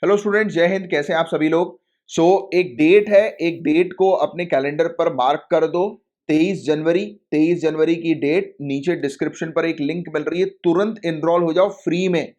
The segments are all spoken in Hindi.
हेलो स्टूडेंट, जय हिंद। कैसे हैं आप सभी लोग? एक डेट है, एक डेट को अपने कैलेंडर पर मार्क कर दो। 23 जनवरी। 23 जनवरी की डेट। नीचे डिस्क्रिप्शन पर एक लिंक मिल रही है, तुरंत एनरोल हो जाओ फ्री में।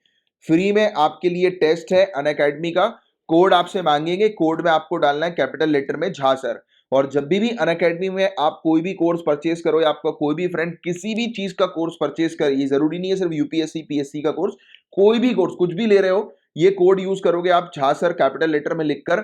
फ्री में आपके लिए टेस्ट है अनअकैडमी का। कोड आपसे मांगेंगे, कोड में आपको डालना है कैपिटल लेटर में झा सर। और जब भी अनअकैडमी में आप कोई भी कोर्स परचेज करो या आपका कोई भी फ्रेंड किसी भी चीज का कोर्स परचेज करे, ये जरूरी नहीं है सिर्फ यूपीएससी पीएससी का कोर्स, कोई भी कोर्स कुछ भी ले रहे हो, ये कोड यूज करोगे आप झा सर कैपिटल लेटर में लिखकर,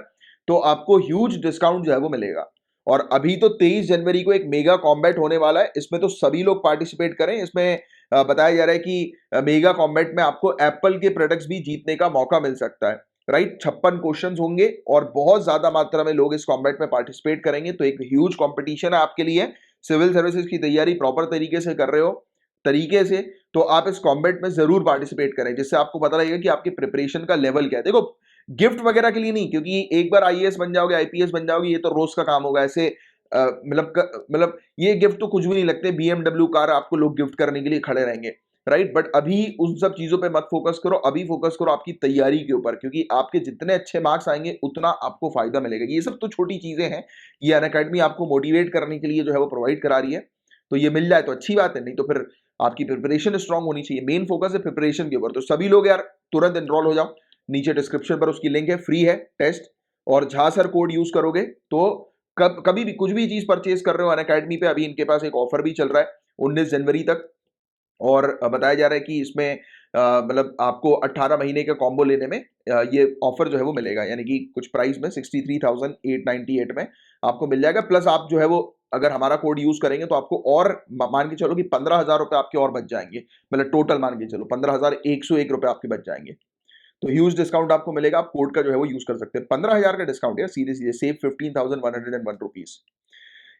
तो आपको ह्यूज डिस्काउंट जो है वो मिलेगा। और अभी तो 23 जनवरी को एक मेगा कॉम्बैट होने वाला है, इसमें तो सभी लोग पार्टिसिपेट करें। इसमें बताया जा रहा है कि मेगा कॉम्बैट में आपको एप्पल के प्रोडक्ट्स भी जीतने का मौका मिल सकता है। राइट, 56 क्वेश्चन होंगे और बहुत ज्यादा मात्रा में लोग इस कॉम्बैट में पार्टिसिपेट करेंगे, तो एक ह्यूज कॉम्पिटिशन है आपके लिए। सिविल सर्विसेज की तैयारी प्रॉपर तरीके से कर रहे हो तरीके से, तो आप इस कॉम्बैट में जरूर पार्टिसिपेट करें, जिससे आपको पता लगेगा कि आपके प्रिपरेशन का लेवल क्या है। देखो, गिफ्ट वगैरह के लिए नहीं, क्योंकि एक बार आईएएस बन जाओगे, आईपीएस बन जाओगे, ये तो रोज का काम होगा। ऐसे मतलब ये गिफ्ट तो कुछ भी नहीं लगते। बीएमडब्ल्यू कार आपको लोग गिफ्ट करने के लिए खड़े रहेंगे। राइट, बट अभी उन सब चीजों पे मत फोकस करो, अभी फोकस करो आपकी तैयारी के ऊपर, क्योंकि आपके जितने अच्छे मार्क्स आएंगे उतना आपको फायदा मिलेगा। ये सब तो छोटी चीजें हैं, ये अनअकैडमी आपको मोटिवेट करने के लिए जो है वो प्रोवाइड करा रही है। तो ये मिल जाए तो अच्छी बात है, नहीं तो फिर आपकी प्रिपरेशन स्ट्रांग होनी चाहिए। मेन फोकस है प्रिपरेशन के ऊपर। तो सभी लोग यार तुरंत एनरोल हो जाओ। नीचे डिस्क्रिप्शन पर उसकी लिंक है, फ्री है टेस्ट। और झा सर कोड यूज करोगे तो कभी भी कुछ भी चीज परचेज कर रहे हो अनअकैडमी पे, अभी इनके पास एक ऑफर भी चल रहा है 19 जनवरी तक। और बताया जा रहा है कि इसमें मतलब आपको 18 महीने का कॉम्बो लेने में ये ऑफर जो है वो मिलेगा, यानी कि कुछ प्राइस में 63,898 में आपको मिल जाएगा। प्लस आप जो है वो अगर हमारा कोड यूज करेंगे तो आपको और मान के चलो कि 15,000 रुपए आपके और बच जाएंगे। मतलब टोटल मान के चलो 15,101 रुपए आपके बच जाएंगे। तो ह्यूज डिस्काउंट आपको मिलेगा, आप कोड का जो है वो यूज कर सकते हैं। 15,000 का डिस्काउंट है सीधे सीधे, सेव 15,101 रुपीज।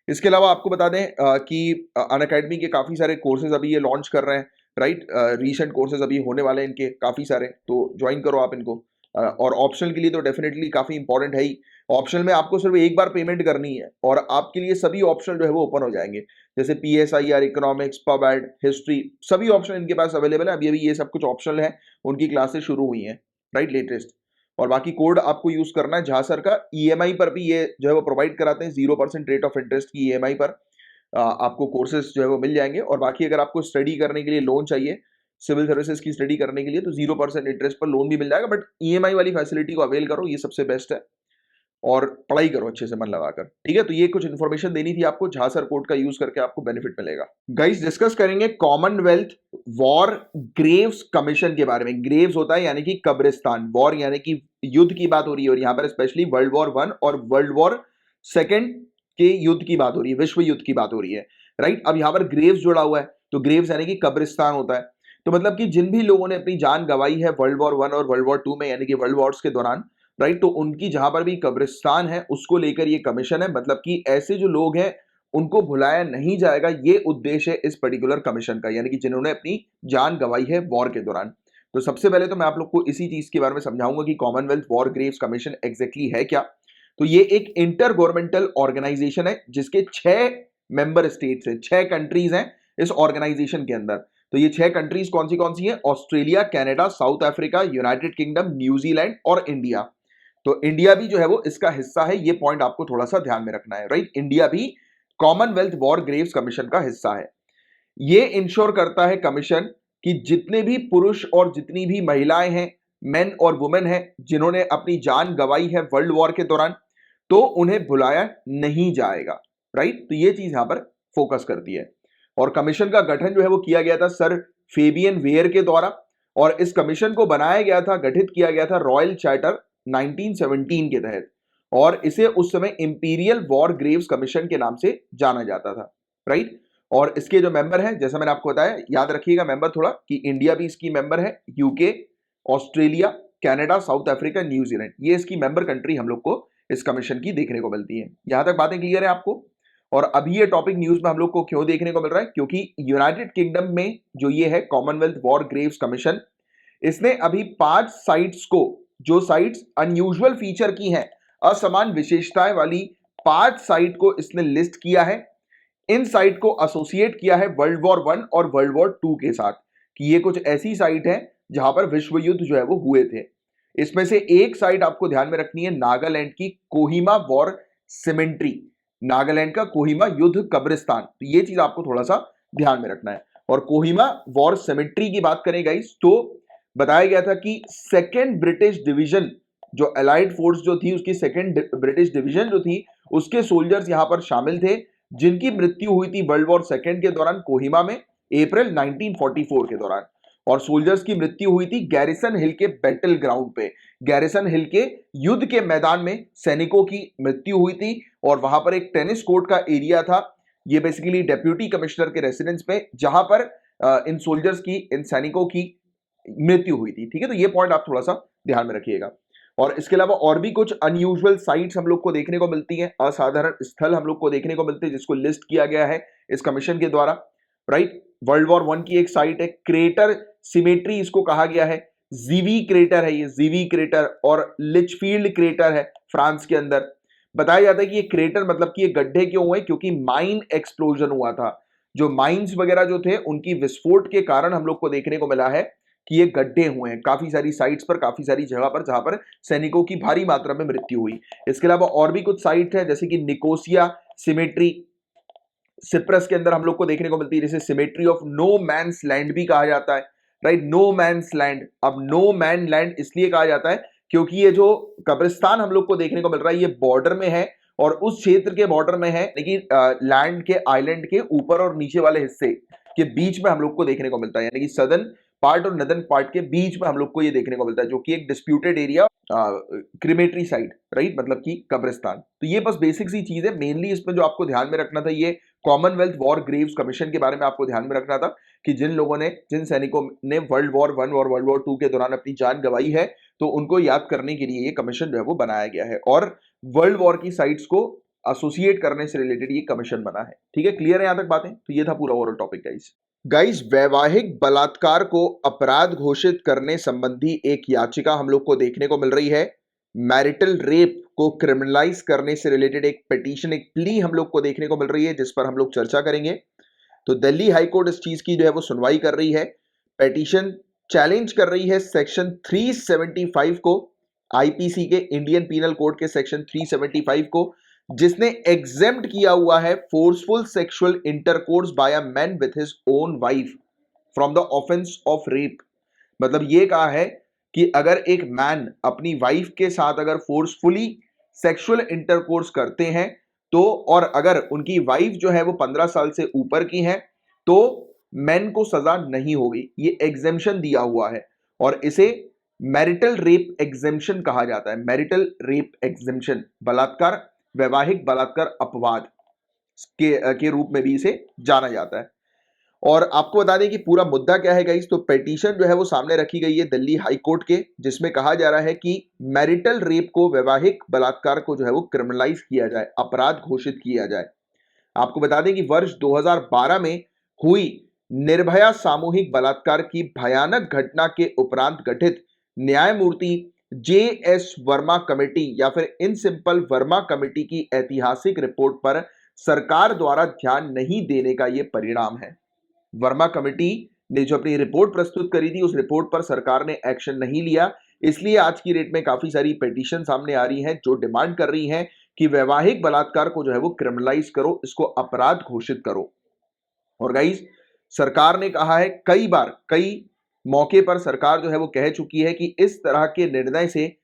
इसके अलावा आपको बता दें कि अनअकैडमी के काफ़ी सारे कोर्सेज अभी ये लॉन्च कर रहे हैं। राइट, रीसेंट कोर्सेज अभी होने वाले हैं इनके काफ़ी सारे, तो ज्वाइन करो आप इनको। और ऑप्शनल के लिए तो डेफिनेटली काफ़ी इंपॉर्टेंट है ही। ऑप्शनल में आपको सिर्फ एक बार पेमेंट करनी है और आपके लिए सभी ऑप्शनल जो है वो ओपन हो जाएंगे। जैसे PSIR, economics, pub ad, history, सभी ऑप्शन इनके पास अवेलेबल है। अभी अभी ये सब कुछ ऑप्शनल है, उनकी क्लासेस शुरू हुई हैं। Right, latest. और बाकी कोड आपको यूज करना है झा सर का। ईएमआई पर भी ये जो है वो प्रोवाइड कराते हैं, 0% रेट ऑफ इंटरेस्ट की ईएमआई पर आपको कोर्सेज जो है वो मिल जाएंगे। और बाकी अगर आपको स्टडी करने के लिए लोन चाहिए, सिविल सर्विसेज की स्टडी करने के लिए, तो 0% इंटरेस्ट पर लोन भी मिल जाएगा। बट ईएमआई वाली फैसिलिटी को अवेल करो, ये सबसे बेस्ट है। और पढ़ाई करो अच्छे से मन लगाकर। ठीक है, तो ये कुछ इन्फॉर्मेशन देनी थी आपको। झा सर कोड का यूज करके आपको बेनिफिट मिलेगा। गाइस, डिस्कस करेंगे कॉमनवेल्थ वॉर ग्रेव्स कमीशन के बारे में। ग्रेव्स होता है यानी कि कब्रिस्तान, वॉर यानी कि युद्ध की बात हो रही है, और यहां पर स्पेशली वर्ल्ड वॉर 1 और वर्ल्ड वॉर 2 के युद्ध की बात हो रही है, विश्व युद्ध की बात हो रही है। राइट, अब यहां पर ग्रेव्स जुड़ा हुआ है, तो ग्रेव्स यानी कि कब्रिस्तान होता है। तो मतलब कि जिन भी लोगों ने अपनी जान गंवाई है वर्ल्ड वॉर 1 और वर्ल्ड वॉर 2 में, यानी कि वर्ल्ड वॉर्स के दौरान, राइट, तो उनकी जहां पर भी कब्रिस्तान है उसको लेकर ये कमीशन है। मतलब कि ऐसे जो लोग हैं उनको भुलाया नहीं जाएगा, ये उद्देश्य है इस पर्टिकुलर कमीशन का, यानी कि जिन्होंने अपनी जान गंवाई है वॉर के दौरान। तो सबसे पहले तो मैं आप लोग को इसी चीज के बारे में समझाऊंगा कि Commonwealth war Graves commission exactly है क्या। तो ये एक इंटर गवर्नमेंटल ऑर्गेनाइजेशन है, जिसके 6 मेंबर स्टेट्स हैं, 6 कंट्रीज हैं इस ऑर्गेनाइजेशन के अंदर। तो ये 6 कंट्रीज कौन सी हैं? Australia, Canada, south Africa, United kingdom, New Zealand और इंडिया। तो इंडिया भी जो है वो इसका हिस्सा है, ये पॉइंट आपको थोड़ा सा ध्यान में रखना है। राइट, इंडिया भी कॉमनवेल्थ वॉर ग्रेव्स कमीशन का हिस्सा है। ये इंश्योर करता है कमीशन कि जितने भी पुरुष और जितनी भी महिलाएं हैं, मेन और वुमेन हैं, जिन्होंने अपनी जान गंवाई है वर्ल्ड वॉर के दौरान, तो उन्हें भुलाया नहीं जाएगा। राइट, तो ये चीज यहां पर फोकस करती है। और कमीशन का गठन जो है वो किया गया था सर फेबियन वेयर के द्वारा, और इस कमीशन को बनाया गया था, गठित किया गया था रॉयल चार्टर 1917 के तहत। और इसे उस समय इंपीरियल वॉर ग्रेव्स कमीशन के नाम से जाना जाता था। राइट, और इसके जो मेंबर हैं, जैसा मैंने आपको बताया, याद रखिएगा मेंबर थोड़ा, कि इंडिया भी इसकी मेंबर है, UK, Australia, Canada, south Africa, New Zealand, ये इसकी मेंबर कंट्री हम लोग को इस कमीशन की देखने को मिलती है। यहां तक बातें क्लियर है आपको? और अभी ये टॉपिक न्यूज में हम लोग को क्यों देखने को मिल रहा है? क्योंकि यूनाइटेड किंगडम में जो ये है कॉमनवेल्थ वॉर ग्रेव्स कमीशन, इसने अभी 5 साइट्स को, जो साइट्स अनयूजुअल फीचर की हैं, असमान विशेषताएं वाली 5 साइट को इसने लिस्ट किया है। इन साइट को एसोसिएट किया है वर्ल्ड वॉर 1 और वर्ल्ड वॉर 2 के साथ, कि ये कुछ ऐसी साइट है जहां पर विश्व युद्ध जो है वो हुए थे। इसमें से एक साइट आपको ध्यान में रखनी है, नागालैंड की कोहिमा वॉर सिमेंट्री, नागालैंड का कोहिमा युद्ध कब्रिस्तान। तो ये चीज आपको थोड़ा सा ध्यान में रखना है। और कोहिमा वॉर सिमेंट्री की बात करें गाइस, तो बताया गया था कि सेकेंड ब्रिटिश डिवीजन, जो अलाइड फोर्स जो थी उसकी सेकेंड ब्रिटिश डिवीजन जो थी, उसके सोल्जर्स यहां पर शामिल थे, जिनकी मृत्यु हुई थी वर्ल्ड वॉर सेकेंड के दौरान कोहिमा में अप्रैल 1944 के दौरान। और सोल्जर्स की मृत्यु हुई थी गैरिसन हिल के बैटल ग्राउंड पे, गैरिसन हिल के युद्ध के मैदान में सैनिकों की मृत्यु हुई थी। और वहां पर एक टेनिस कोर्ट का एरिया था, ये बेसिकली डेप्यूटी कमिश्नर के रेसिडेंस पे, जहां पर इन सोल्जर्स की, इन सैनिकों की मृत्यु हुई थी। ठीक है, तो ये पॉइंट आप थोड़ा सा ध्यान में रखिएगा। और इसके अलावा और भी कुछ अनयूजुअल साइट्स हम लोग को देखने को मिलती हैं, असाधारण स्थल हम लोग को देखने को मिलते हैं, जिसको लिस्ट किया गया है इस कमीशन के द्वारा। राइट, वर्ल्ड वॉर वन की एक साइट है, क्रेटर सिमेट्री इसको कहा गया है, जीवी क्रेटर है ये, जीवी क्रेटर, और लिचफील्ड क्रेटर है फ्रांस के अंदर। बताया जाता है कि ये क्रेटर मतलब कि ये गड्ढे क्यों हुए, क्योंकि माइन एक्सप्लोजन हुआ था, जो माइंस वगैरह जो थे उनकी विस्फोट के कारण हम लोग को देखने को मिला है कि ये गड्ढे हुए हैं काफी सारी साइट्स पर, काफी सारी जगह पर, जहां पर सैनिकों की भारी मात्रा में मृत्यु हुई। इसके अलावा और भी कुछ साइट है, जैसे कि निकोसिया सिमेट्री सिप्रस के अंदर हम लोग को देखने को मिलती है, जिसे cemetery of no man's land भी कहा जाता है। Right, no man's land. अब नो मैन लैंड इसलिए कहा जाता है क्योंकि ये जो कब्रिस्तान हम लोग को देखने को मिल रहा है, ये बॉर्डर में है, और उस क्षेत्र के बॉर्डर में है, लेकिन लैंड के, आइलैंड के ऊपर और नीचे वाले हिस्से के बीच में हम लोग को देखने को मिलता है, यानी कि सदर्न पार्ट और नदर्न पार्ट के बीच में हम लोग को ये देखने को मिलता है, जो कि एक डिस्प्यूटेड एरिया, क्रिमेटरी साइट, राइट, मतलब कि कब्रिस्तान। तो ये बस बेसिक सी चीज है। मेनली इसमें जो आपको ध्यान में रखना था, ये कॉमनवेल्थ वॉर ग्रेव्स कमीशन के बारे में आपको ध्यान में रखना था, कि जिन लोगों ने, जिन सैनिकों ने वर्ल्ड वॉर वन और वर्ल्ड वॉर टू के दौरान अपनी जान गंवाई है, तो उनको याद करने के लिए ये कमीशन जो है वो बनाया गया है, और वर्ल्ड वॉर की साइट्स को एसोसिएट करने से रिलेटेड ये कमीशन बना है। ठीक है, क्लियर है यहां तक बातें? तो ये था पूरा ओवरऑल टॉपिक गाइस। वैवाहिक बलात्कार को अपराध घोषित करने संबंधी एक याचिका हम लोग को देखने को मिल रही है। मैरिटल रेप को क्रिमिनलाइज करने से रिलेटेड एक पिटीशन, एक प्ली हम लोग को देखने को मिल रही है, जिस पर हम लोग चर्चा करेंगे। तो दिल्ली हाई कोर्ट इस चीज की जो है वो सुनवाई कर रही है। पिटीशन चैलेंज कर रही है सेक्शन 375 को, आईपीसी के, इंडियन पीनल कोड के सेक्शन 375 को, जिसने एग्जेम्प्ट किया हुआ है forceful sexual intercourse by a man with his own wife from the offence of rape. मतलब ये कहा है कि अगर एक मैन अपनी वाइफ के साथ अगर फोर्सफुली सेक्सुअल इंटरकोर्स करते हैं, तो, और अगर उनकी वाइफ जो है वो 15 साल से ऊपर की है, तो मैन को सजा नहीं होगी। ये एग्जेम्पशन दिया हुआ है, और इसे मैरिटल रेप एग्जेम्पशन कहा जाता है। मैरिटल रेप एग्जेम्पशन, बलात्कार, वैवाहिक बलात्कार अपवाद के रूप में भी इसे जाना जाता है। और आपको बता दें कि पूरा मुद्दा क्या है गाइस। तो पिटीशन जो है वो सामने रखी गई है दिल्ली हाई कोर्ट के, जिसमें कहा जा रहा है कि मैरिटल रेप को, वैवाहिक बलात्कार को जो है वो क्रिमिनलाइज किया जाए, अपराध घोषित किया जाए। आपको बता दें कि वर्ष 2012 में हुई निर्भया सामूहिक बलात्कार की भयानक घटना के उपरांत गठित न्यायमूर्ति JS वर्मा कमेटी, या फिर इन सिंपल वर्मा कमेटी की ऐतिहासिक रिपोर्ट पर सरकार द्वारा ध्यान नहीं देने का यह परिणाम है। वर्मा कमेटी ने जो अपनी रिपोर्ट प्रस्तुत करी थी, उस रिपोर्ट पर सरकार ने एक्शन नहीं लिया, इसलिए आज की डेट में काफी सारी पिटीशन सामने आ रही हैं, जो डिमांड कर रही हैं कि वैवाहिक बलात्कार को जो है वो क्रिमिनलाइज करो, इसको अपराध घोषित करो। और गाइस, सरकार ने कहा है कई बार, कई मौके पर सरकार जो है वो कह चुकी है कि इस तरह के निर्णय से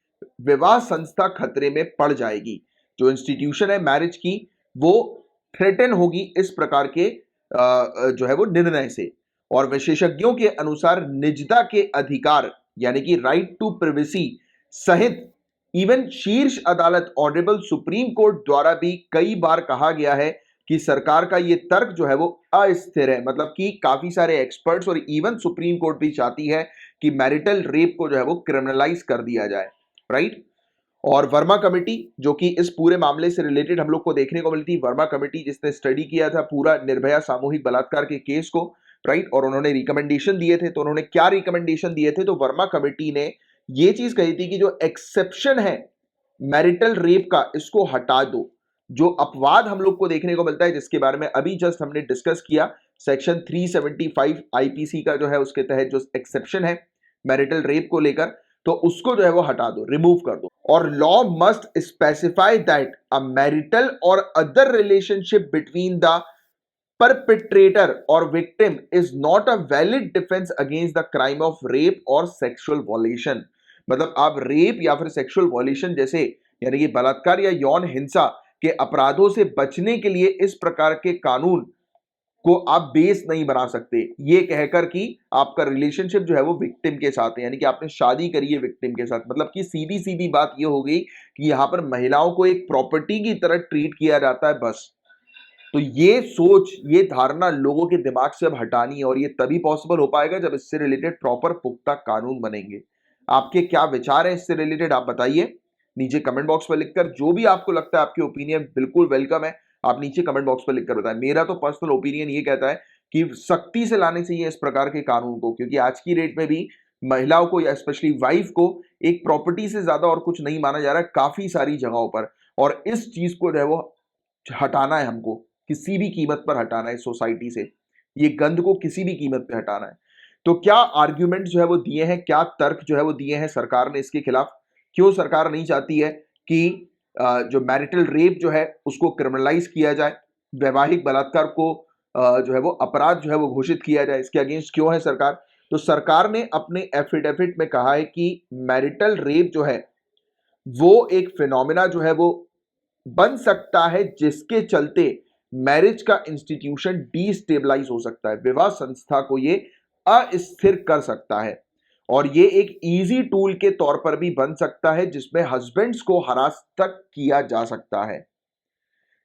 विवाह संस्था खतरे में पड़ जाएगी। जो इंस्टीट्यूशन है मैरिज की, वो थ्रेटन होगी इस प्रकार के जो है वो निर्णय से। और विशेषज्ञों के अनुसार निजता के अधिकार, यानी कि राइट टू प्रिवेसी सहित इवन शीर्ष अदालत ऑनरेबल सुप्रीम कोर्ट द्वारा भी कई बार कहा गया है कि सरकार का ये तर्क जो है वो अस्थिर है। मतलब कि काफी सारे एक्सपर्ट्स और इवन सुप्रीम कोर्ट भी चाहती है कि मैरिटल रेप को जो है वो क्रिमिनलाइज कर दिया जाए, राइट। और वर्मा कमेटी, जो कि इस पूरे मामले से रिलेटेड हम लोग को देखने को मिलती, वर्मा कमेटी जिसने स्टडी किया था पूरा निर्भया सामूहिक बलात्कार के केस को, राइट, और उन्होंने रिकमेंडेशन दिए थे। तो उन्होंने क्या रिकमेंडेशन दिए थे? तो वर्मा कमेटी ने ये चीज कही थी कि जो एक्सेप्शन है मैरिटल रेप का, इसको हटा दो। जो अपवाद हम लोग को देखने को मिलता है, जिसके बारे में अभी जस्ट हमने डिस्कस किया, सेक्शन 375 आईपीसी का जो है उसके तहत जो एक्सेप्शन है मैरिटल रेप को लेकर, तो उसको जो है वो हटा दो, रिमूव कर दो। और law must specify that a marital or other relationship between the perpetrator or victim is not a valid defense against the crime of rape or sexual violation। मतलब आप रेप या फिर सेक्सुअल वॉल्यूशन जैसे यानी कि बलात्कार या यौन हिंसा के अपराधों से बचने के लिए इस प्रकार के कानून को आप बेस नहीं बना सकते, ये कहकर कि आपका रिलेशनशिप जो है वो विक्टिम के साथ है, यानी कि आपने शादी करी है विक्टिम के साथ। मतलब कि सीधी सीधी बात ये हो गई कि यहां पर महिलाओं को एक प्रॉपर्टी की तरह ट्रीट किया जाता है बस। तो ये सोच, ये धारणा लोगों के दिमाग से अब हटानी है, और ये तभी पॉसिबल हो पाएगा जब इससे रिलेटेड प्रॉपर पुख्ता कानून बनेंगे। आपके क्या विचार है इससे रिलेटेड, आप बताइए नीचे कमेंट बॉक्स पर लिखकर। जो भी आपको लगता है, आपकी ओपिनियन बिल्कुल वेलकम है, आप नीचे कमेंट बॉक्स पर लिखकर बताएं। मेरा तो पर्सनल ओपिनियन ये कहता है कि सख्ती से लाने चाहिए इस प्रकार के कानून को, क्योंकि आज की डेट में भी महिलाओं को या स्पेशली वाइफ को एक प्रॉपर्टी से ज्यादा और कुछ नहीं माना जा रहा है काफी सारी जगहों पर। और इस चीज को जो है वो हटाना है, हमको किसी भी कीमत पर हटाना है सोसाइटी से, ये गंद को किसी भी कीमत पे हटाना है। तो क्या आर्ग्यूमेंट जो है वो दिए हैं, क्या तर्क जो है वो दिए हैं सरकार ने इसके खिलाफ? क्यों सरकार नहीं चाहती है कि जो मैरिटल रेप जो है उसको क्रिमिनलाइज किया जाए, वैवाहिक बलात्कार को जो है वो अपराध जो है वो घोषित किया जाए? इसके अगेंस्ट क्यों है सरकार? तो सरकार ने अपने एफिडेविट में कहा है कि मैरिटल रेप जो है वो एक फिनोमिना जो है वो बन सकता है जिसके चलते मैरिज का इंस्टीट्यूशन डीस्टेबलाइज हो सकता है, विवाह संस्था को ये अस्थिर कर सकता है। और ये एक इजी टूल के तौर पर भी बन सकता है जिसमें हस्बैंड्स को हरास तक किया जा सकता है।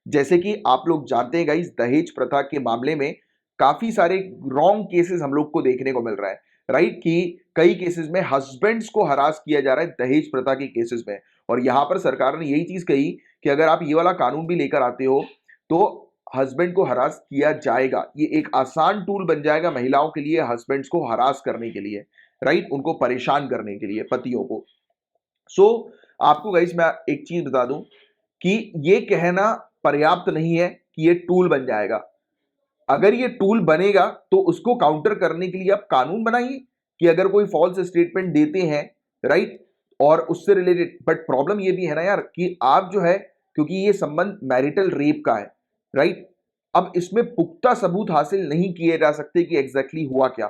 जैसे कि आप लोग जानते हैं गाइस, दहेज प्रथा के मामले में काफी सारे रॉन्ग केसेस हम लोग को देखने को मिल रहा है, राइट? कि कई केसेस में हस्बैंड्स को हरास किया जा रहा है दहेज प्रथा के केसेस में। और यहां पर सरकार ने यही चीज कही कि अगर आप ये वाला कानून भी लेकर आते हो तो हस्बैंड को हरास किया जाएगा। ये एक आसान टूल बन जाएगा महिलाओं के लिए हस्बैंड्स को हरास करने के लिए, राइट? उनको परेशान करने के लिए, पतियों को। सो आपको गाइस मैं एक चीज बता दूं कि ये कहना पर्याप्त नहीं है कि ये टूल बन जाएगा। अगर ये टूल बनेगा तो उसको काउंटर करने के लिए आप कानून बनाइए कि अगर कोई फॉल्स स्टेटमेंट देते हैं, राइट, और उससे रिलेटेड। बट प्रॉब्लम ये भी है ना यार कि आप जो है, क्योंकि ये संबंध मैरिटल रेप का है, राइट, अब इसमें पुख्ता सबूत हासिल नहीं किए जा सकते कि एग्जैक्टली हुआ क्या,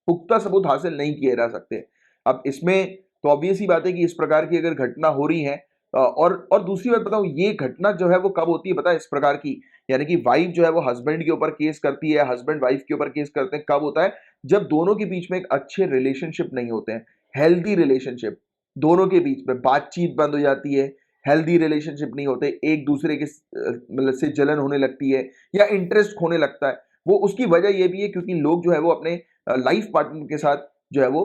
पुख्ता सबूत हासिल नहीं किए जा सकते। अब इसमें तो ऑब्वियस ही बात है कि इस प्रकार की अगर घटना हो रही है, और दूसरी बात बताऊं, ये घटना जो है वो कब होती है पता है इस प्रकार की? यानी कि वाइफ जो है वो हस्बैंड के ऊपर केस करती है, हस्बैंड वाइफ के ऊपर केस करते हैं, कब होता है? जब दोनों के बीच में एक अच्छे रिलेशनशिप नहीं होते हैं, हेल्दी रिलेशनशिप, दोनों के बीच में बातचीत बंद हो जाती है, हेल्दी रिलेशनशिप नहीं होते, एक दूसरे के मतलब से जलन होने लगती है या इंटरेस्ट खोने लगता है। वो उसकी वजह यह भी है क्योंकि लोग जो है वो अपने लाइफ पार्टनर के साथ जो है वो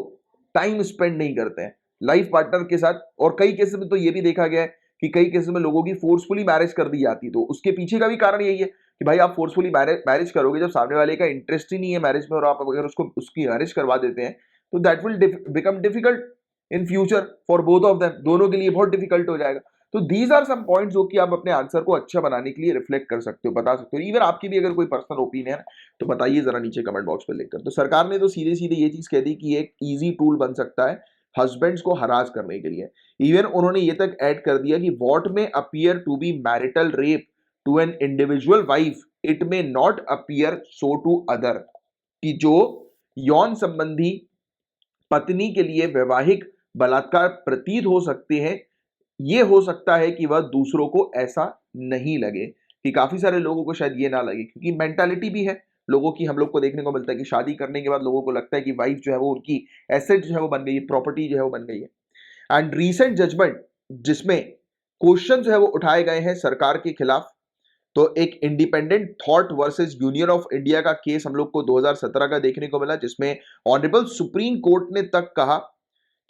टाइम स्पेंड नहीं करते हैं लाइफ पार्टनर के साथ। और कई केसेस में तो ये भी देखा गया है कि कई केसेस में लोगों की फोर्सफुली मैरिज कर दी जाती है। तो उसके पीछे का भी कारण यही है कि भाई आप फोर्सफुली मैरिज करोगे जब सामने वाले का इंटरेस्ट ही नहीं है मैरिज में, और आप अगर उसको उसकी मैरिज करवा देते हैं तो that will become difficult in future for both of them, दोनों के लिए बहुत डिफिकल्ट हो जाएगा। तो दीज आर सम पॉइंट्स जो कि आप अपने आंसर को अच्छा बनाने के लिए रिफ्लेक्ट कर सकते हो, बता सकते हो। इवन आपकी भी अगर कोई पर्सनल ओपिनियन है तो बताइए जरा नीचे कमेंट बॉक्स पर लिखकर। तो सरकार ने तो सीधे सीधे ये चीज कह दी कि एक इजी टूल बन सकता है हस्बैंड्स को हरास करने के लिए। इवन उन्होंने ये तक ऐड कर दिया कि what may appear to be marital rape to an individual wife it may not appear so to other, कि जो यौन संबंधी पत्नी के लिए वैवाहिक बलात्कार प्रतीत हो सकते हैं, ये हो सकता है कि वह दूसरों को ऐसा नहीं लगे, कि काफी सारे लोगों को शायद ये ना लगे, क्योंकि मेंटालिटी भी है लोगों की, हम लोग को देखने को मिलता है कि शादी करने के बाद लोगों को लगता है कि वाइफ जो है वो उनकी एसेट जो है वो बन गई है, प्रॉपर्टी जो है वो बन गई है। एंड रीसेंट जजमेंट जिसमें क्वेश्चन जो है वो उठाए गए हैं सरकार के खिलाफ, तो एक independent thought versus union of India का केस हम लोग को 2017 का देखने को मिला, जिसमें ऑनरेबल सुप्रीम कोर्ट ने तक कहा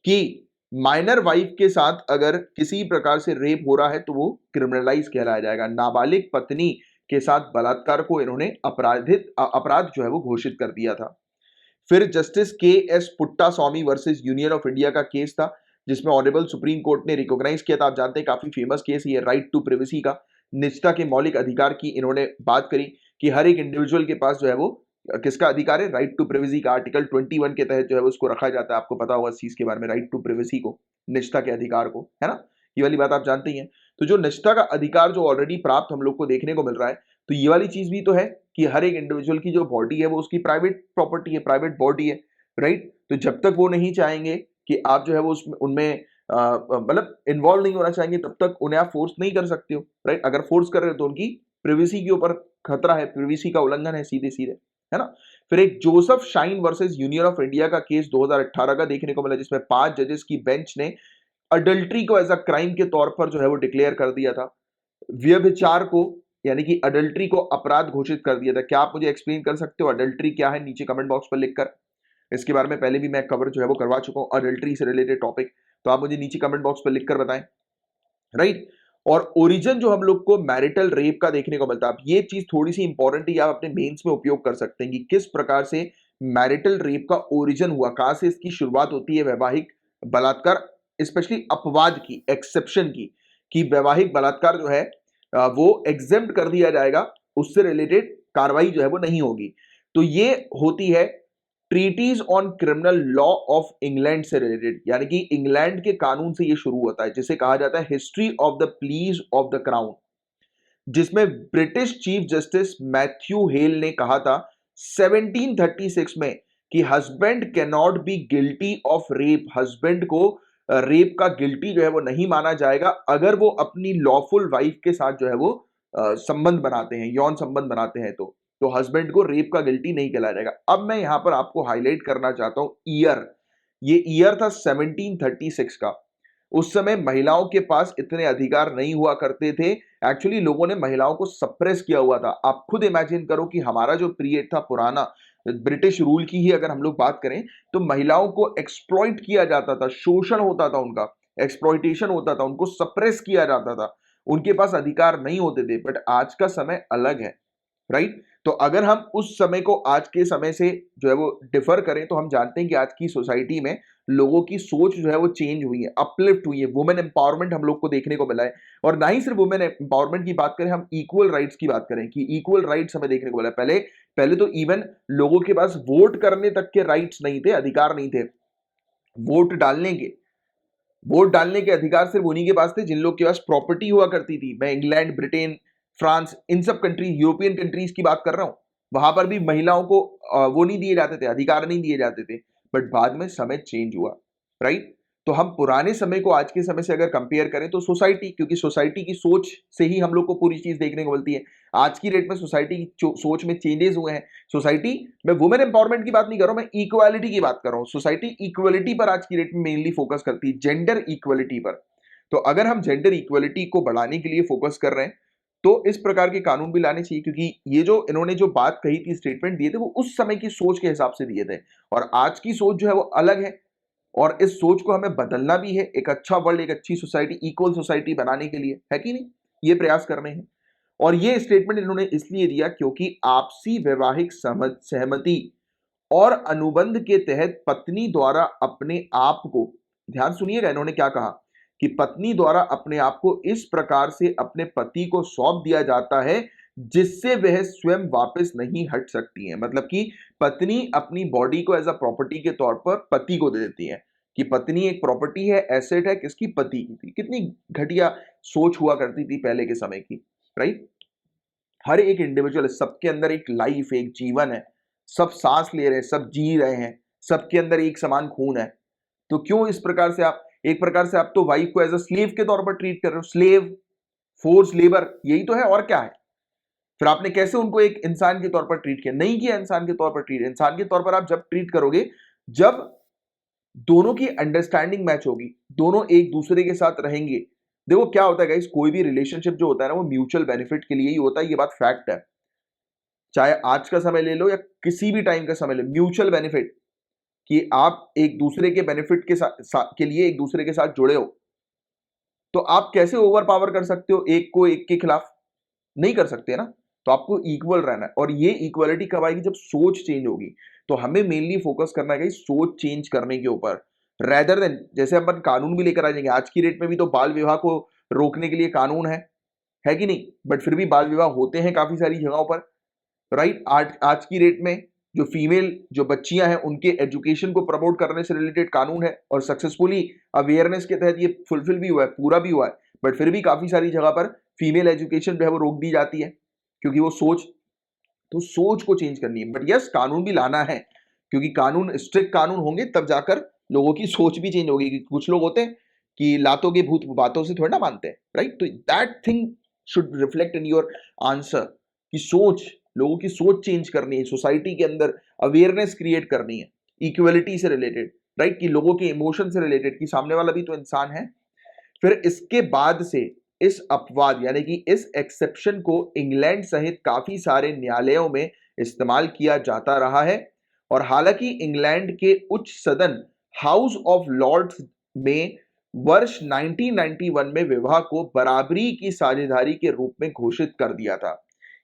कि माइनर वाइफ के साथ अगर किसी प्रकार से रेप हो रहा है तो वो क्रिमिनलाइज कहलाया जाएगा। नाबालिग पत्नी के साथ बलात्कार को इन्होंने अपराध जो है वो घोषित कर दिया था। फिर जस्टिस के S पुट्टा Swami versus union of India का केस था, जिसमें ऑनरेबल सुप्रीम कोर्ट ने रिकॉग्नाइज किया था। आप जानते हैं काफी फेमस केस ये राइट टू प्रिवेसी का, निजता के मौलिक अधिकार की इन्होंने बात करी कि हर एक इंडिविजुअल के पास जो है वो किसका अधिकार है? राइट टू प्रिवेसी का आर्टिकल 21 के तहत जो है उसको रखा जाता है। आपको पता होगा इस चीज के बारे में, राइट टू प्रिवेसी को, निजता के अधिकार को, है ना? ये वाली बात आप जानते ही हैं। तो जो निजता का अधिकार जो ऑलरेडी प्राप्त हम लोग को देखने को मिल रहा है, तो ये वाली चीज भी तो है कि हर एक इंडिविजुअल की जो बॉडी है वो उसकी प्राइवेट प्रॉपर्टी है, प्राइवेट बॉडी है, राइट? तो जब तक वो नहीं चाहेंगे कि आप जो है वो उसमें उनमें मतलब इन्वॉल्व नहीं होना चाहेंगे, तब तक उन्हें आप फोर्स नहीं कर सकते हो, राइट? अगर फोर्स कर रहे हो तो उनकी प्रिवेसी के ऊपर खतरा है, प्रिवेसी का उल्लंघन है सीधे सीधे, है ना? फिर एक Joseph shine versus union of India का केस 2018 का देखने को मिला, जिसमें 5 जजेस की बेंच ने अडल्ट्री को एज अ क्राइम के तौर पर जो है वो डिक्लेयर कर दिया था, व्यभिचार को यानी कि अडल्ट्री को अपराध घोषित कर दिया था। क्या आप मुझे एक्सप्लेन कर सकते हो अडल्ट्री क्या है? नीचे कमेंट बॉक्स पर लिखकर। इसके बारे में पहले भी मैं कवर जो है वो करवा चुका हूं, अडल्ट्री से रिलेटेड टॉपिक, तो आप मुझे नीचे कमेंट बॉक्स पर लिखकर बताएं, राइट? और ओरिजिन जो हम लोग को मैरिटल रेप का देखने को मिलता है, ये चीज थोड़ी सी इंपॉर्टेंट है, आप अपने मेंस में उपयोग कर सकते हैं कि किस प्रकार से मैरिटल रेप का ओरिजिन हुआ, कहां से इसकी शुरुआत होती है वैवाहिक बलात्कार, स्पेशली अपवाद की, एक्सेप्शन की, कि वैवाहिक बलात्कार जो है वो एग्जेम्प्ट कर दिया जाएगा, उससे रिलेटेड कार्रवाई जो है वो नहीं होगी। तो ये होती है treatise on criminal law of England से रिलेटेड, यानी कि इंग्लैंड के कानून से ये शुरू होता है, जिसे कहा जाता है history of the pleas of the crown, जिसमें British chief justice Matthew Hale ने कहा था 1736 में कि husband can not be guilty of rape, husband को रेप का गिल्टी जो है वो नहीं माना जाएगा अगर वो अपनी लॉफुल वाइफ के साथ जो है वो संबंध बनाते हैं, यौन संबंध बनाते हैं, तो हस्बैंड को रेप का गिल्टी नहीं कहलाया जाएगा। अब मैं यहां पर आपको हाईलाइट करना चाहता हूं ईयर, ये ईयर था 1736 का। उस समय महिलाओं के पास इतने अधिकार नहीं हुआ करते थे, एक्चुअली लोगों ने महिलाओं को सप्रेस किया हुआ था। आप खुद इमेजिन करो कि हमारा जो पीरियड था पुराना, ब्रिटिश रूल की ही अगर हम लोग बात करें, तो महिलाओं को एक्सप्लॉइट किया जाता था, शोषण होता था, उनका एक्सप्लॉइटेशन होता था, उनको सप्रेस किया जाता था, उनके पास अधिकार नहीं होते थे। बट आज का समय अलग है, राइट? तो अगर हम उस समय को आज के समय से जो है वो डिफर करें, तो हम जानते हैं कि आज की सोसाइटी में लोगों की सोच जो है वो चेंज हुई है, अपलिफ्ट हुई है, वुमेन एम्पावरमेंट हम लोग को देखने को मिला है। और ना ही सिर्फ वुमेन एम्पावरमेंट की बात करें, हम इक्वल राइट्स की बात करें कि इक्वल राइट्स हमें देखने को मिला है। पहले पहले तो इवन लोगों के पास वोट करने तक के राइट्स नहीं थे, अधिकार नहीं थे, वोट डालने के, वोट डालने के अधिकार सिर्फ उन्हीं के पास थे जिन लोग के पास प्रॉपर्टी हुआ करती थी। मैं इंग्लैंड, ब्रिटेन, फ्रांस, इन सब कंट्री, यूरोपियन कंट्रीज की बात कर रहा हूं, वहां पर भी महिलाओं को वो नहीं दिए जाते थे, अधिकार नहीं दिए जाते थे। बट बाद में समय चेंज हुआ, राइट? तो हम पुराने समय को आज के समय से अगर कंपेयर करें, तो सोसाइटी, क्योंकि सोसाइटी की सोच से ही हम लोग को पूरी चीज देखने को मिलती है। आज की डेट में सोसाइटी की सोच में चेंजेस हुए हैं। सोसाइटी में वुमेन एम्पावरमेंट की बात नहीं कर रहा हूं, मैं इक्वालिटी की बात कर रहा हूं। सोसाइटी इक्वालिटी पर आज की डेट में मेनली फोकस करती है, जेंडर इक्वालिटी पर। तो अगर हम जेंडर इक्वालिटी को बढ़ाने के लिए फोकस कर रहे हैं, तो इस प्रकार के कानून भी लाने चाहिए, क्योंकि ये जो इन्होंने जो बात कही थी, स्टेटमेंट दिए थे, वो उस समय की सोच के हिसाब से दिए थे, और आज की सोच जो है वो अलग है। और इस सोच को हमें बदलना भी है, एक अच्छा वर्ल्ड, एक अच्छी सोसाइटी, इक्वल सोसाइटी बनाने के लिए, है कि नहीं? ये प्रयास करने हैं। और ये स्टेटमेंट इन्होंने इसलिए दिया क्योंकि आपसी वैवाहिक सहमति और अनुबंध के तहत पत्नी द्वारा अपने आप को, ध्यान सुनिएगा इन्होंने क्या कहा, कि पत्नी द्वारा अपने आप को इस प्रकार से अपने पति को सौंप दिया जाता है जिससे वह स्वयं वापस नहीं हट सकती है। मतलब कि पत्नी अपनी बॉडी को एज अ प्रॉपर्टी के तौर पर पति को दे देती है, कि पत्नी एक प्रॉपर्टी है, एसेट है, किसकी? पति की थी। कितनी घटिया सोच हुआ करती थी पहले के समय की, राइट? हर एक इंडिविजुअल, सबके अंदर एक लाइफ, एक जीवन है, सब सांस ले रहे हैं, सब जी रहे हैं, सबके अंदर एक समान खून है। तो क्यों इस प्रकार से आप, एक प्रकार से आप तो वाइफ को एज अ स्लेव के तौर पर ट्रीट कर रहे हो, स्लेव, फोर्स लेबर, यही तो है, और क्या है? फिर आपने कैसे उनको एक इंसान के तौर पर ट्रीट किया? नहीं किया इंसान के तौर पर ट्रीट। इंसान के तौर पर आप जब ट्रीट करोगे, जब दोनों की अंडरस्टैंडिंग मैच होगी, दोनों एक दूसरे के साथ रहेंगे। देखो क्या होता है गाइस, कोई भी रिलेशनशिप जो होता है ना, वो म्यूचुअल बेनिफिट के लिए ही होता है, ये बात फैक्ट है। चाहे आज का समय ले लो या किसी भी टाइम का समय ले, म्यूचुअल बेनिफिट, कि आप एक दूसरे के बेनिफिट के लिए एक दूसरे के साथ जुड़े हो। तो आप कैसे ओवर पावर कर सकते हो एक को एक के खिलाफ? नहीं कर सकते ना। तो आपको इक्वल रहना है, और ये इक्वलिटी कब आएगी? जब सोच चेंज होगी। तो हमें मेनली फोकस करना है सोच चेंज करने के ऊपर, रेदर देन, जैसे अपन कानून भी लेकर आ जाएंगे, आज की डेट में भी तो बाल विवाह को रोकने के लिए कानून है कि नहीं? बट फिर भी बाल विवाह होते हैं काफी सारी जगहों पर, राइट? आज आज की डेट में जो फीमेल जो बच्चियां हैं उनके एजुकेशन को प्रमोट करने से रिलेटेड कानून है, और सक्सेसफुली अवेयरनेस के तहत ये फुलफिल भी हुआ है, पूरा भी हुआ है। बट फिर भी काफी सारी जगह पर फीमेल एजुकेशन जो है वो रोक दी जाती है, क्योंकि वो सोच को चेंज करनी है। बट यस, कानून भी लाना है, क्योंकि कानून, स्ट्रिक्ट कानून होंगे तब जाकर लोगों की सोच भी चेंज होगी। कुछ लोग होते हैं कि लातों के भूत बातों से थोड़ा ना मानते हैं, राइट? तो that thing should reflect in your answer, कि सोच, लोगों की सोच चेंज करनी है, सोसाइटी के अंदर अवेयरनेस क्रिएट करनी है, इक्वलिटी से रिलेटेड, राइट? कि लोगों के इमोशन से रिलेटेड, कि सामने वाला भी तो इंसान है। फिर इसके बाद से इस अपवाद यानी कि इस एक्सेप्शन को इंग्लैंड सहित काफी सारे न्यायालयों में इस्तेमाल किया जाता रहा है। और हालांकि इंग्लैंड के उच्च सदन हाउस ऑफ लॉर्ड्स में वर्ष 1991 में विवाह को बराबरी की साझेदारी के रूप में घोषित कर दिया था।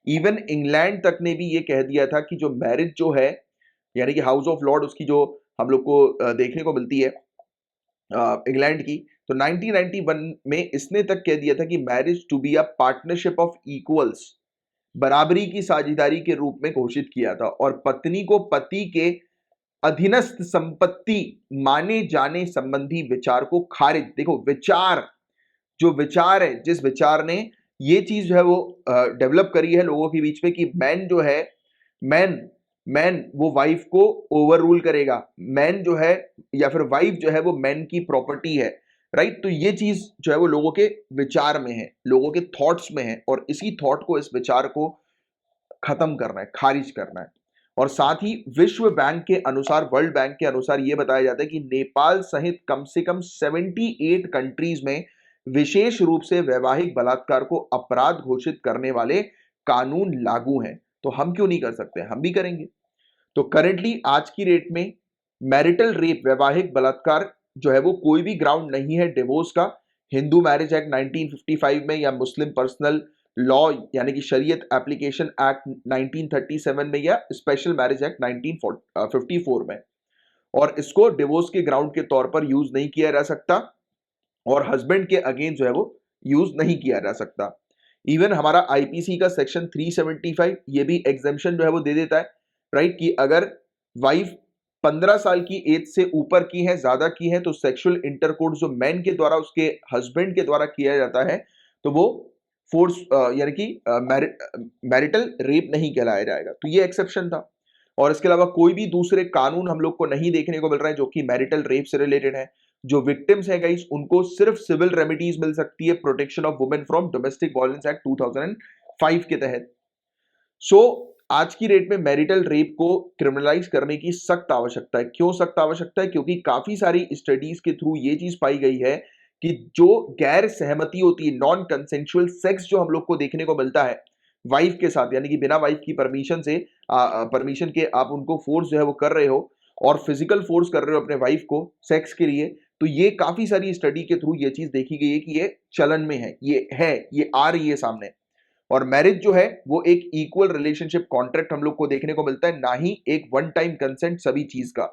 इवन इंग्लैंड तक ने भी ये कह दिया था कि जो मैरिज जो है, यानी कि हाउस ऑफ लॉर्ड उसकी जो हम लोग को देखने को मिलती है इंग्लैंड की, तो 1991 में इसने तक कह दिया था कि marriage to be a partnership of equals, बराबरी की साझेदारी के रूप में घोषित किया था, और पत्नी को पति के अधीनस्थ संपत्ति माने जाने संबंधी विचार को खारिज, देखो विचार, जो विचार है, जिस विचार ने ये चीज जो है वो डेवलप करी है लोगों के बीच में, कि मैन जो है, मैन मैन वो वाइफ को ओवर रूल करेगा, मैन जो है या फिर वाइफ जो है वो मैन की प्रॉपर्टी है, राइट? तो ये चीज जो है वो लोगों के विचार में है, लोगों के थॉट्स में है, और इसी थॉट को, इस विचार को खत्म करना है, खारिज करना है। और साथ ही विश्व बैंक के अनुसार, वर्ल्ड बैंक के अनुसार ये बताया जाता है कि नेपाल सहित कम से कम 78 कंट्रीज में विशेष रूप से वैवाहिक बलात्कार को अपराध घोषित करने वाले कानून लागू हैं। तो हम क्यों नहीं कर सकते? हम भी करेंगे। तो करेंटली आज की डेट में मैरिटल रेप, वैवाहिक बलात्कार जो है वो कोई भी ग्राउंड नहीं है डिवोर्स का। हिंदू मैरिज एक्ट 1955 में, या मुस्लिम पर्सनल लॉ यानी कि शरीयत एप्लीकेशन एक्ट 1937 में, या स्पेशल मैरिज एक्ट 1954 में, और इसको डिवोर्स के ग्राउंड के तौर पर यूज नहीं किया जा सकता, और हस्बैंड के अगेंस्ट जो है वो यूज नहीं किया जा सकता। इवन हमारा आईपीसी का सेक्शन 375 ये भी एग्जेम्पशन जो है वो दे देता है, राइट? कि अगर वाइफ 15 साल की एज से ऊपर की है, ज्यादा की है, तो सेक्सुअल इंटरकोर्स जो मैन के द्वारा उसके हस्बैंड के द्वारा किया जाता है, तो वो फोर्स यानी कि मैरिटल रेप नहीं कहलाया जाएगा। तो ये एक्सेप्शन था। और इसके अलावा कोई भी दूसरे कानून हम लोग को नहीं देखने को मिल रहा है जो कि मैरिटल रेप से रिलेटेड है। जो विक्टिम्स है गाइस, उनको सिर्फ सिविल रेमेडीज मिल सकती है protection of women from domestic violence act 2005 के तहत। सो आज की डेट में मैरिटल रेप को क्रिमिनलाइज करने की सख्त आवश्यकता है। क्यों सख्त आवश्यकता है? क्योंकि काफी सारी स्टडीज के थ्रू ये चीज पाई गई है कि जो गैर सहमति होती है, नॉन कंसेंशुअल सेक्स जो हम लोग को देखने को मिलता है वाइफ के साथ, यानी कि बिना वाइफ की परमिशन से, परमिशन के आप उनको फोर्स जो है वो कर रहे हो, और फिजिकल फोर्स कर रहे हो अपने वाइफ को सेक्स के लिए, तो ये काफी सारी स्टडी के थ्रू ये चीज देखी गई है कि ये चलन में है, ये आ रही है सामने। और मैरिज जो है वो एक इक्वल रिलेशनशिप कॉन्ट्रैक्ट हम लोग को देखने को मिलता है, ना ही एक वन टाइम कंसेंट सभी चीज का।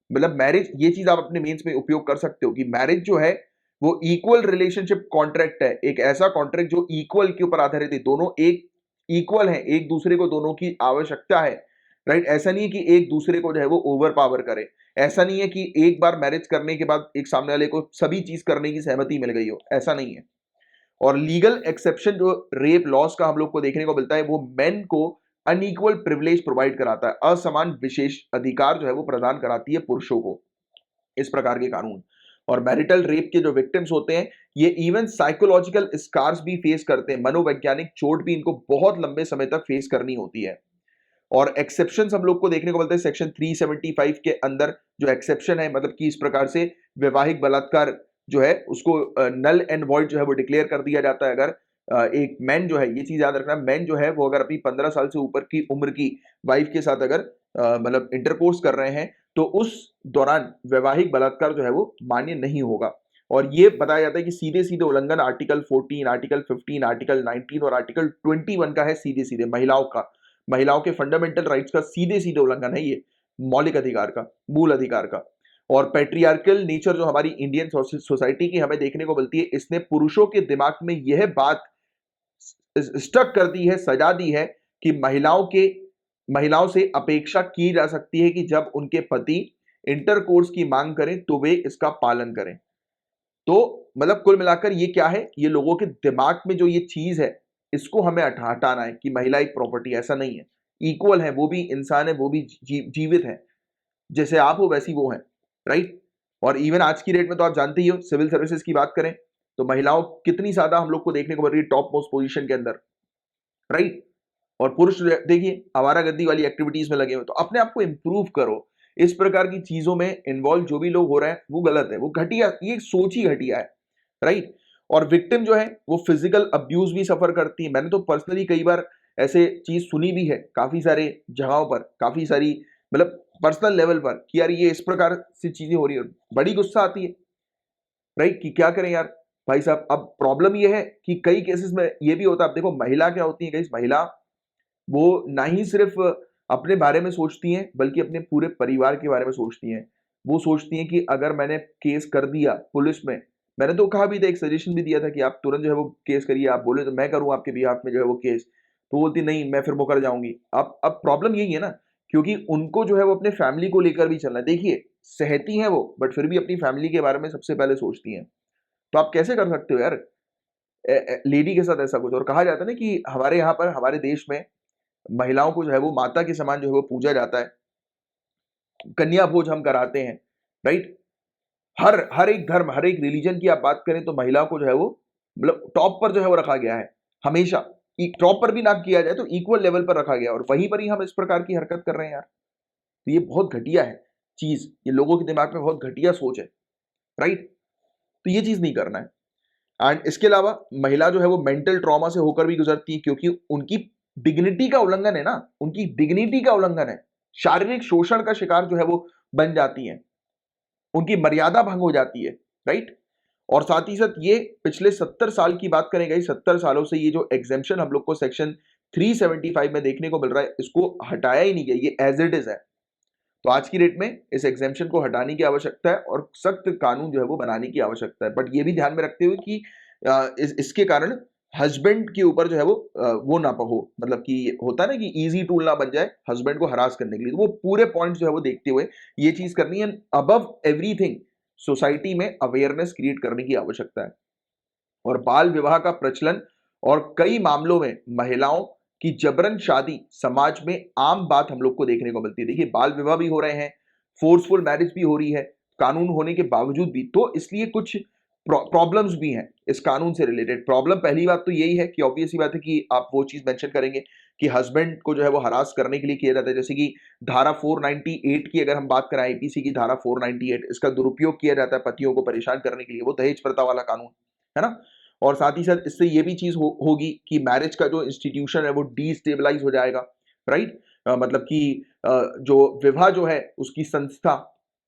मतलब मैरिज, ये चीज आप अपने मेंस में उपयोग कर सकते हो कि मैरिज जो है वो इक्वल रिलेशनशिप कॉन्ट्रैक्ट है, एक ऐसा कॉन्ट्रैक्ट जो इक्वल के ऊपर आधारित है, दोनों एक इक्वल है, एक दूसरे को दोनों की आवश्यकता है, राइट? ऐसा नहीं है कि एक दूसरे को जो है वो ओवर पावर करे, ऐसा नहीं है कि एक बार मैरिज करने के बाद एक सामने वाले को सभी चीज करने की सहमति मिल गई हो, ऐसा नहीं है। और लीगल एक्सेप्शन जो रेप लॉस का हम लोग को देखने को मिलता है, वो मेन को अनइक्वल प्रिविलेज प्रोवाइड कराता है, असमान विशेष अधिकार जो है वो प्रदान कराती है पुरुषों को, इस प्रकार के कानून। और मैरिटल रेप के जो विक्टिम्स होते हैं, ये इवन साइकोलॉजिकल स्कार्स भी फेस करते हैं, मनोवैज्ञानिक चोट भी इनको बहुत लंबे समय तक फेस करनी होती है। और एक्सेप्शन हम लोग को देखने को मिलता है सेक्शन 375 के अंदर। जो एक्सेप्शन है, मतलब कि इस प्रकार से वैवाहिक बलात्कार जो है उसको नल एंड वॉइड जो है वो डिक्लेयर कर दिया जाता है। अगर एक मैन जो है, ये चीज याद रखना, मैन जो है वो अगर अपनी 15 साल से ऊपर की उम्र की वाइफ के साथ अगर मतलब इंटरकोर्स कर रहे हैं, तो उस दौरान वैवाहिक बलात्कार जो है वो मान्य नहीं होगा। और ये बताया जाता है कि सीधे सीधे उल्लंघन आर्टिकल 14, आर्टिकल 15, आर्टिकल 19 और आर्टिकल 21 का है, सीधे सीधे महिलाओं का, महिलाओं के फंडामेंटल राइट्स का सीधे सीधे उल्लंघन है, ये मौलिक अधिकार का, मूल अधिकार का। और पैट्रियार्कल नेचर जो हमारी इंडियन सोसाइटी की हमें देखने को मिलती है, इसने पुरुषों के दिमाग में यह बात स्टक कर दी है, सजा दी है कि महिलाओं के महिलाओं से अपेक्षा की जा सकती है कि जब उनके पति इंटरकोर्स की मांग करें तो वे इसका पालन करें। तो मतलब कुल मिलाकर ये क्या है, ये लोगों के दिमाग में जो ये चीज है इसको हमें हटाना है कि महिला एक प्रॉपर्टी, ऐसा नहीं है। इक्वल है, वो भी इंसान है, वो भी जीवित है, जैसे आप हो वैसी वो है, राइट। और इवन आज की डेट में तो आप जानते ही हो, सिविल सर्विसेज की बात करें तो महिलाओं कितनी ज्यादा हम लोग को देखने को मिल रही है टॉप मोस्ट पोजीशन के अंदर, राइट। और पुरुष देखिए आवारागर्दी वाली एक्टिविटीज में लगे हुए। तो अपने आप को इंप्रूव करो। इस प्रकार की चीजों में इन्वॉल्व जो भी लोग हो रहे हैं वो गलत है, वो घटिया, ये सोच ही घटिया है, राइट। और विक्टिम जो है वो फिजिकल अब्यूज भी सफर करती है। मैंने तो पर्सनली कई बार ऐसे चीज सुनी भी है काफी सारे जगहों पर, काफी सारी मतलब पर्सनल लेवल पर कि यार ये इस प्रकार से चीजें हो रही है, बड़ी गुस्सा आती है, राइट। कि क्या करें यार भाई साहब। अब प्रॉब्लम ये है कि कई केसेस में ये भी होता है। अब देखो महिला क्या होती है गाइस, महिला वो ना ही सिर्फ अपने बारे में सोचती हैं बल्कि अपने पूरे परिवार के बारे में सोचती हैं। वो सोचती हैं कि अगर मैंने केस कर दिया पुलिस में, मैंने तो कहा भी था, एक सजेशन भी दिया था कि आप तुरंत जो है वो केस करिए, आप बोले तो मैं करूं आपके बिहाफ में जो है वो केस। तो बोलती नहीं मैं फिर मुकर जाऊंगी। अब प्रॉब्लम यही है ना, क्योंकि उनको जो है वो अपने फैमिली को लेकर भी चलना है। देखिए सहती हैं वो बट फिर भी अपनी फैमिली के बारे में सबसे पहले सोचती हैं। तो आप कैसे कर सकते हो यार लेडी के साथ ऐसा कुछ। और कहा जाता है ना कि हमारे यहाँ पर, हमारे देश में महिलाओं को जो है वो माता के समान जो है वो पूजा जाता है, कन्या भोज हम कराते हैं, राइट। हर हर एक धर्म, हर एक रिलीजन की आप बात करें तो महिला को जो है वो मतलब टॉप पर जो है वो रखा गया है हमेशा। टॉप पर भी ना किया जाए तो इक्वल लेवल पर रखा गया है, और वहीं पर ही हम इस प्रकार की हरकत कर रहे हैं यार। तो ये बहुत घटिया है चीज, ये लोगों के दिमाग में बहुत घटिया सोच है, राइट। तो ये चीज नहीं करना है। एंड इसके अलावा महिला जो है वो मेंटल ट्रॉमा से होकर भी गुजरती है, क्योंकि उनकी डिग्निटी का उल्लंघन है ना, उनकी डिग्निटी का उल्लंघन है। शारीरिक शोषण का शिकार जो है वो बन जाती हैं, उनकी मर्यादा भंग हो जाती है, राइट। और साथ ही साथ ये पिछले 70 साल की बात करें गई, 70 सालों से ये जो एग्जेम्पशन हम लोग को सेक्शन 375 में देखने को मिल रहा है, इसको हटाया ही नहीं गया, ये एज इट इज है। तो आज की डेट में इस एग्जेम्पशन को हटाने की आवश्यकता है और सख्त कानून जो है वो बनाने की आवश्यकता है। बट ये भी ध्यान में रखते हुए कि इसके कारण हस्बैंड के ऊपर जो है वो ना हो, मतलब कि होता है ना कि इजी टूल ना बन जाए हस्बैंड को हरास करने के लिए। तो वो पूरे पॉइंट जो है वो देखते हुए ये चीज करनी है। अबव एवरीथिंग सोसाइटी में अवेयरनेस क्रिएट करने की आवश्यकता है। और बाल विवाह का प्रचलन और कई मामलों में महिलाओं की जबरन शादी समाज में आम बात हम लोग को देखने को मिलती है। देखिए बाल विवाह भी हो रहे हैं, फोर्सफुल मैरिज भी हो रही है कानून होने के बावजूद भी। तो इसलिए कुछ प्रॉब्लम्स भी हैं इस कानून से रिलेटेड। प्रॉब्लम पहली बात तो यही है कि ऑब्वियस ही बात है कि आप वो चीज मेंशन करेंगे कि हस्बैंड को जो है वो हरास करने के लिए किया जाता है। जैसे कि धारा 498 की अगर हम बात करें, आईपीसी की धारा 498, इसका दुरुपयोग किया जाता है पतियों को परेशान करने के लिए, वो दहेज प्रथा वाला कानून है ना। और साथ ही साथ इससे ये भी चीज होगी कि मैरिज का जो इंस्टीट्यूशन है वो डीस्टेबलाइज हो जाएगा, राइट। मतलब कि जो विवाह जो है उसकी संस्था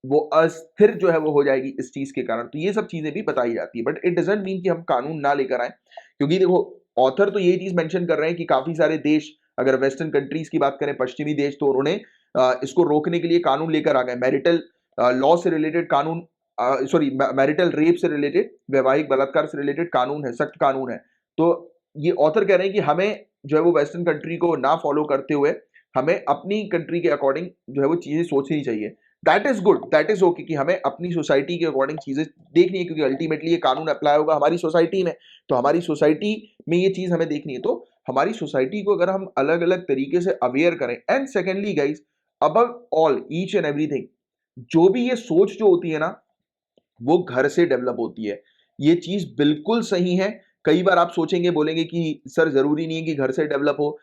वो अस्थिर जो है वो हो जाएगी इस चीज के कारण। तो ये सब चीजें भी बताई जाती है, बट इट डजंट मीन कि हम कानून ना लेकर आए। क्योंकि देखो ऑथर तो ये चीज मेंशन कर रहे हैं कि काफी सारे देश, अगर वेस्टर्न कंट्रीज की बात करें, पश्चिमी देश, तो उन्होंने इसको रोकने के लिए कानून लेकर आ गए। मैरिटल लॉ से रिलेटेड कानून, सॉरी मैरिटल रेप से रिलेटेड, वैवाहिक बलात्कार से रिलेटेड कानून है, सख्त कानून है। तो ये ऑथर कह रहे हैं कि हमें जो है वो वेस्टर्न कंट्री को ना फॉलो करते हुए हमें अपनी कंट्री के अकॉर्डिंग जो है वो चीजें सोचनी चाहिए। That is good, that is okay कि हमें अपनी सोसाइटी के अकॉर्डिंग चीजें देखनी है, क्योंकि अल्टीमेटली ये कानून अप्लाई होगा हमारी सोसाइटी में। तो हमारी सोसाइटी में ये चीज हमें देखनी है। तो हमारी सोसाइटी को अगर हम अलग अलग तरीके से अवेयर करें, and secondly guys above all each and everything, जो भी ये सोच जो होती है ना वो घर से डेवलप होती है। ये चीज बिल्कुल सही है। कई बार आप सोचेंगे, बोलेंगे कि सर जरूरी नहीं है कि घर से डेवलप हो,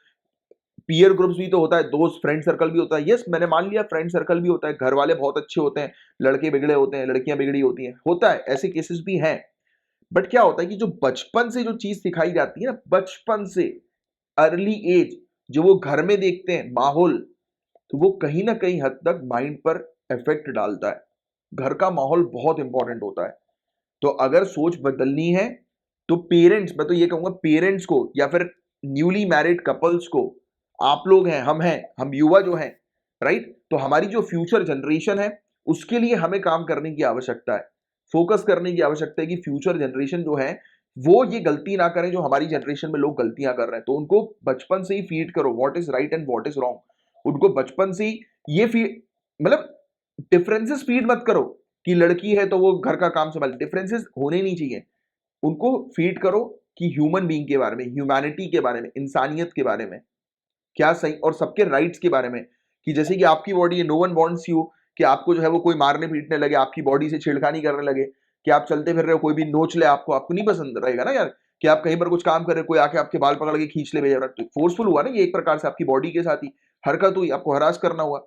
पीयर ग्रुप्स भी तो होता है, दोस्त फ्रेंड सर्कल भी होता है। यस मैंने मान लिया फ्रेंड सर्कल भी होता है, घर वाले बहुत अच्छे होते हैं, लड़के बिगड़े होते हैं, लड़कियां बिगड़ी होती हैं, होता है, ऐसे केसेस भी हैं। बट क्या होता है कि जो बचपन से जो चीज सिखाई जाती है ना, बचपन से अर्ली एज जो वो घर में देखते हैं माहौल, तो वो कहीं ना कहीं हद तक माइंड पर इफेक्ट डालता है। घर का माहौल बहुत इंपॉर्टेंट होता है। तो अगर सोच बदलनी है तो पेरेंट्स, मैं तो ये कहूंगा पेरेंट्स को या फिर न्यूली मैरिड कपल्स को, आप लोग हैं, हम युवा जो हैं, राइट। तो हमारी जो फ्यूचर जनरेशन है उसके लिए हमें काम करने की आवश्यकता है, फोकस करने की आवश्यकता है कि फ्यूचर जनरेशन जो है वो ये गलती ना करें जो हमारी जनरेशन में लोग गलतियां कर रहे हैं। तो उनको बचपन से ही फीड करो what is right and what is wrong. उनको बचपन से ही ये फीड, मतलब डिफरेंसेस फीड मत करो कि लड़की है तो वो घर का काम संभाल, डिफरेंसेस होने नहीं चाहिए। उनको फीड करो कि ह्यूमन बीइंग के बारे में, ह्यूमैनिटी के बारे में, इंसानियत के बारे में, क्या सही और सबके राइट्स के बारे में, कि जैसे कि आपकी बॉडी है, नो वन वांट्स यू कि आपको जो है वो कोई मारने पीटने लगे, आपकी बॉडी से छेड़खानी करने लगे, कि आप चलते फिर रहे हो कोई भी नोच ले आपको, आपको नहीं पसंद रहेगा ना यार, कि आप कहीं पर कुछ काम कर रहे हो कोई आके आपके बाल पकड़ के खींच ले भेजा, फोर्सफुल हुआ ना ये, एक प्रकार से आपकी बॉडी के साथ ही हरकत हुई, आपको हरास करना हुआ।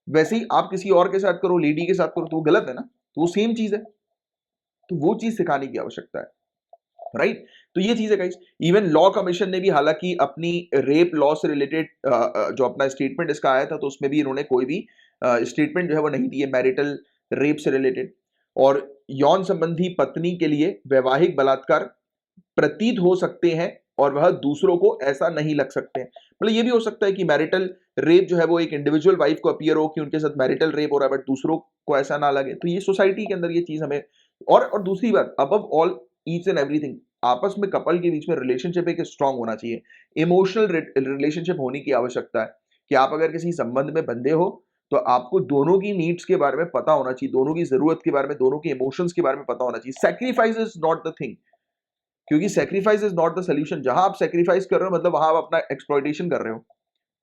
वैसे ही आप किसी और के साथ करो, लेडी के साथ करो, तो वो गलत है ना, तो वो सेम चीज है, तो वो चीज सिखाने की आवश्यकता है, राइट। तो ये चीज है गाइस। इवन लॉ कमीशन ने भी हालांकि अपनी रेप लॉ से रिलेटेड जो अपना स्टेटमेंट इसका आया था, तो उसमें भी इन्होंने कोई भी स्टेटमेंट जो है वो नहीं दी है मैरिटल रेप से रिलेटेड। और यौन संबंधी पत्नी के लिए वैवाहिक बलात्कार प्रतीत हो सकते हैं और वह दूसरों को ऐसा नहीं लग सकते हैं। मतलब ये भी हो सकता है कि मैरिटल रेप जो है वो एक इंडिविजुअल वाइफ को अपीयर हो कि उनके साथ मैरिटल रेप हो रहा है, बट दूसरों को ऐसा ना लगे। तो ये सोसाइटी के अंदर ये चीज हमें, और दूसरी बात, above all each and everything, आपस में कपल के बीच में रिलेशनशिप एक स्ट्रांग होना चाहिए, इमोशनल रिलेशनशिप होने की आवश्यकता है। कि आप अगर किसी संबंध में बंधे हो तो आपको दोनों की नीड्स के बारे में पता होना चाहिए, दोनों की जरूरत के बारे में, दोनों के इमोशंस के बारे में पता होना चाहिए। Sacrifice is not the thing, क्योंकि sacrifice is not the solution. जहां आप सैक्रिफाइस कर रहे हो मतलब वहां आप अपना एक्सप्लॉइटेशन कर रहे हो,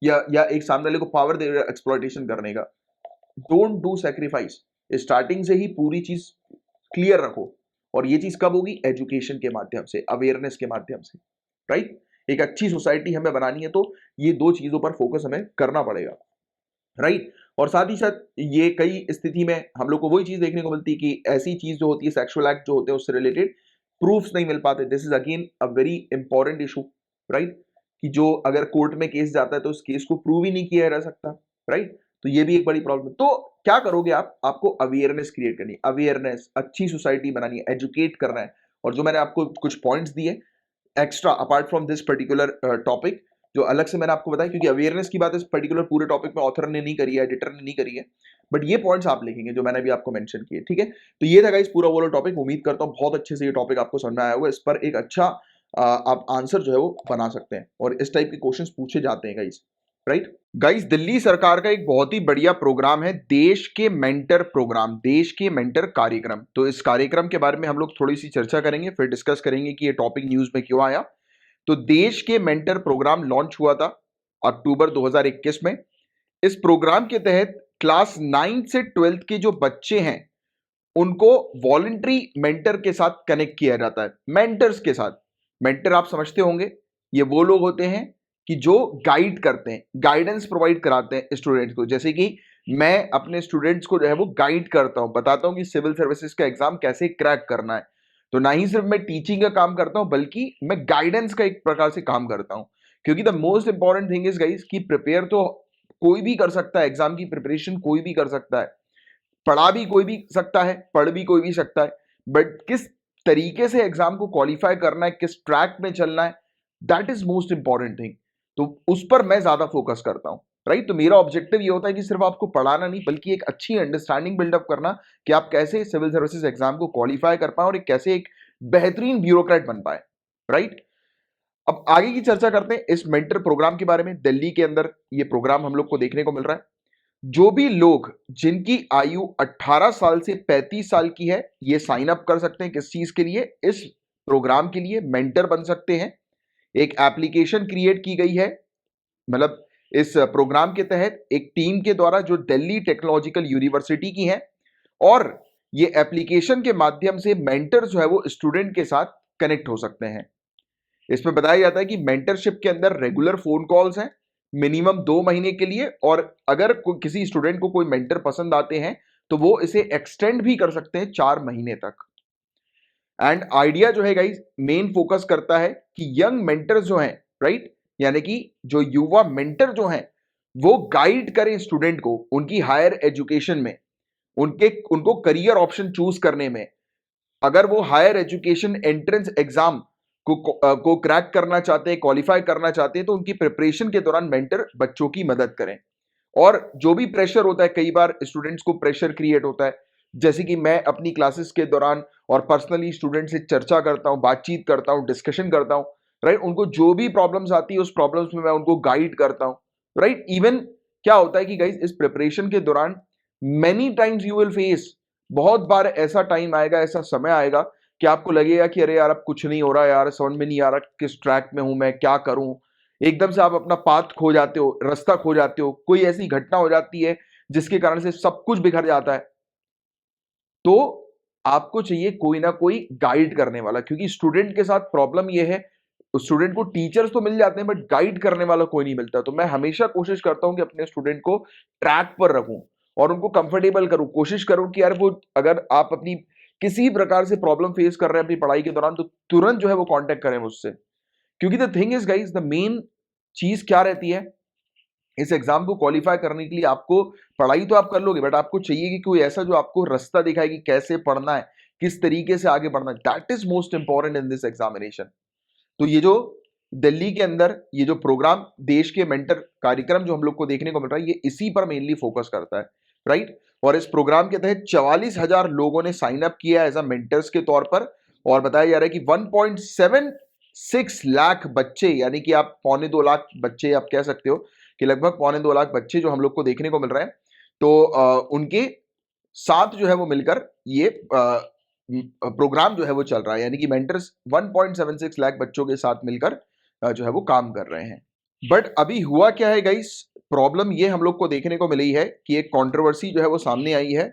या एक सामने वाले को पावर दे रहे हो एक्सप्लॉइटेशन करने का। डोंट डू सैक्रिफाइस, स्टार्टिंग से ही पूरी चीज क्लियर रखो। और ये चीज कब होगी? एजुकेशन के माध्यम से, अवेयरनेस के माध्यम से, राइट। एक अच्छी सोसाइटी हमें बनानी है तो ये दो चीजों पर फोकस हमें करना पड़ेगा, राइट। और साथ ही साथ ये कई स्थिति में हम लोग को वही चीज देखने को मिलती है कि ऐसी चीज जो होती है, सेक्सुअल एक्ट जो होते हैं उससे रिलेटेड प्रूफ्स नहीं मिल पाते। This is again a very important issue, right. कि जो अगर कोर्ट में केस जाता है तो उस केस को प्रूव ही नहीं किया जा सकता, राइट। तो ये भी एक बड़ी प्रॉब्लम है। तो क्या करोगे आप? आपको अवेयरनेस क्रिएट करनी है, अवेयरनेस, अच्छी सोसाइटी बनानी है, एजुकेट करना है। और जो मैंने आपको कुछ पॉइंट्स दिए extra apart from this particular topic, जो अलग से मैंने आपको बताया, क्योंकि अवेयरनेस की बात इस पर्टिकुलर पूरे टॉपिक में ऑथर ने नहीं करी है, एडिटर ने नहीं करी है, बट ये पॉइंट्स आप लिखेंगे जो मैंने भी आपको मेंशन किए, ठीक है। तो ये था गाइस पूरा वो टॉपिक। उम्मीद करता हूँ बहुत अच्छे से ये टॉपिक आपको समझ में आया होगा, इस पर एक अच्छा आप आंसर जो है वो बना सकते हैं, और इस टाइप के क्वेश्चंस पूछे जाते हैं गाइस, राइट। गाइस दिल्ली सरकार का एक बहुत ही बढ़िया प्रोग्राम है, देश के मेंटर प्रोग्राम, देश के मेंटर कार्यक्रम। तो इस कार्यक्रम के बारे में हम लोग थोड़ी सी चर्चा करेंगे, फिर डिस्कस करेंगे कि ये टॉपिक न्यूज में क्यों आया। तो देश के मेंटर प्रोग्राम लॉन्च हुआ था अक्टूबर 2021 में। इस प्रोग्राम के तहत क्लास 9 से 12th के जो बच्चे हैं उनको वॉलंटरी मेंटर के साथ कनेक्ट किया जाता है, मेंटर्स के साथ। मेंटर आप समझते होंगे, ये वो लोग होते हैं कि जो गाइड करते हैं, गाइडेंस प्रोवाइड कराते हैं स्टूडेंट्स को। जैसे कि मैं अपने स्टूडेंट्स को जो है वो गाइड करता हूं, बताता हूं कि सिविल सर्विसेज का एग्जाम कैसे क्रैक करना है। तो ना ही सिर्फ मैं टीचिंग का काम करता हूं, बल्कि मैं गाइडेंस का एक प्रकार से काम करता हूं। क्योंकि the most important thing is guys कि प्रिपेयर तो कोई भी कर सकता है, एग्जाम की प्रिपरेशन कोई भी कर सकता है, पढ़ा भी कोई भी सकता है, पढ़ भी कोई भी सकता है, बट किस तरीके से एग्जाम को क्वालिफाई करना है, किस ट्रैक में चलना है, that is most important thing. तो उस पर मैं ज्यादा फोकस करता हूं, राइट। तो मेरा ऑब्जेक्टिव ये होता है कि सिर्फ आपको पढ़ाना नहीं, बल्कि एक अच्छी अंडरस्टैंडिंग बिल्डअप करना कि आप कैसे सिविल सर्विसेज एग्जाम को क्वालिफाई कर पाए और कैसे एक बेहतरीन ब्यूरोक्रेट बन पाए, राइट। अब आगे की चर्चा करते हैं इस मेंटर प्रोग्राम के बारे में। दिल्ली के अंदर ये प्रोग्राम हम लोग को देखने को मिल रहा है। जो भी लोग जिनकी आयु 18 साल से 35 साल की है, ये साइन अप कर सकते हैं। किस चीज के लिए? इस प्रोग्राम के लिए मेंटर बन सकते हैं। एक एप्लीकेशन क्रिएट की गई है, मतलब इस प्रोग्राम के तहत एक टीम के द्वारा जो दिल्ली टेक्नोलॉजिकल यूनिवर्सिटी की है, और ये एप्लीकेशन के माध्यम से मेंटर जो है वो स्टूडेंट के साथ कनेक्ट हो सकते हैं। इसमें बताया जाता है कि मेंटरशिप के अंदर रेगुलर फोन कॉल्स हैं मिनिमम 2 महीने के लिए, और अगर किसी स्टूडेंट को कोई मेंटर पसंद आते हैं तो वो इसे एक्सटेंड भी कर सकते हैं 4 महीने तक। एंड आइडिया जो है गाइस मेन फोकस करता है कि यंग मेंटर्स जो हैं, राइट, यानी कि जो युवा मेंटर जो हैं वो गाइड करें स्टूडेंट को उनकी हायर एजुकेशन में, उनको करियर ऑप्शन चूज करने में। अगर वो हायर एजुकेशन एंट्रेंस एग्जाम को क्रैक करना चाहते हैं, क्वालिफाई करना चाहते हैं, तो उनकी प्रिपरेशन के दौरान मेंटर बच्चों की मदद करें। और जो भी प्रेशर होता है, कई बार स्टूडेंट्स को प्रेशर क्रिएट होता है, जैसे कि मैं अपनी क्लासेस के दौरान और पर्सनली स्टूडेंट से चर्चा करता हूं, बातचीत करता हूं, डिस्कशन करता हूं, राइट। उनको जो भी प्रॉब्लम्स आती है उस प्रॉब्लम्स में मैं उनको गाइड करता हूं, राइट। इवन क्या होता है कि गाइस इस प्रिपरेशन के दौरान many times you will face, बहुत बार ऐसा टाइम आएगा, ऐसा समय आएगा कि आपको लगेगा कि अरे यार अब कुछ नहीं हो रहा यार, समझ में नहीं आ रहा किस ट्रैक में हूं मैं, क्या करूं। एकदम से आप अपना पाथ खो जाते हो, रास्ता खो जाते हो, कोई ऐसी घटना हो जाती है जिसके कारण से सब कुछ बिखर जाता है। तो आपको चाहिए कोई ना कोई गाइड करने वाला, क्योंकि स्टूडेंट के साथ प्रॉब्लम यह है, स्टूडेंट को टीचर्स तो मिल जाते हैं बट गाइड करने वाला कोई नहीं मिलता। तो मैं हमेशा कोशिश करता हूं कि अपने स्टूडेंट को ट्रैक पर रखूं और उनको कंफर्टेबल करूं, कोशिश करूं कि यार वो, अगर आप अपनी किसी प्रकार से प्रॉब्लम फेस कर रहे हैं अपनी पढ़ाई के दौरान, तो तुरंत जो है वो कांटेक्ट करें मुझसे। क्योंकि the thing is guys, the main चीज क्या रहती है, इस एग्जाम को क्वालिफाई करने के लिए आपको पढ़ाई तो आप कर लोगे, बट आपको चाहिए कि कोई ऐसा जो आपको रास्ता दिखाए कि कैसे पढ़ना है, किस तरीके से आगे बढ़ना है। That is most important in this examination. तो ये जो दिल्ली के अंदर ये जो प्रोग्राम, देश के मेंटर कार्यक्रम जो हम लोग को देखने को मिल रहा है, ये इसी पर मेनली फोकस करता है, राइट। और इस प्रोग्राम के तहत 44,000 लोगों ने साइन अप किया एज अ मेंटर्स के तौर पर, और बताया जा रहा है कि 1.76 लाख बच्चे, यानी कि आप 2.25 लाख बच्चे आप कह सकते हो कि लगभग 2.25 लाख बच्चे जो हम लोग को देखने को मिल रहे हैं, तो उनके साथ जो है वो मिलकर ये प्रोग्राम जो है वो चल रहा है, यानी कि मेंटर्स 1.76 लाख बच्चों के साथ मिलकर जो है वो काम कर रहे हैं। बट अभी हुआ क्या है गाइस, प्रॉब्लम ये हम लोग को देखने को मिली है कि एक कंट्रोवर्सी जो है वो सामने आई है,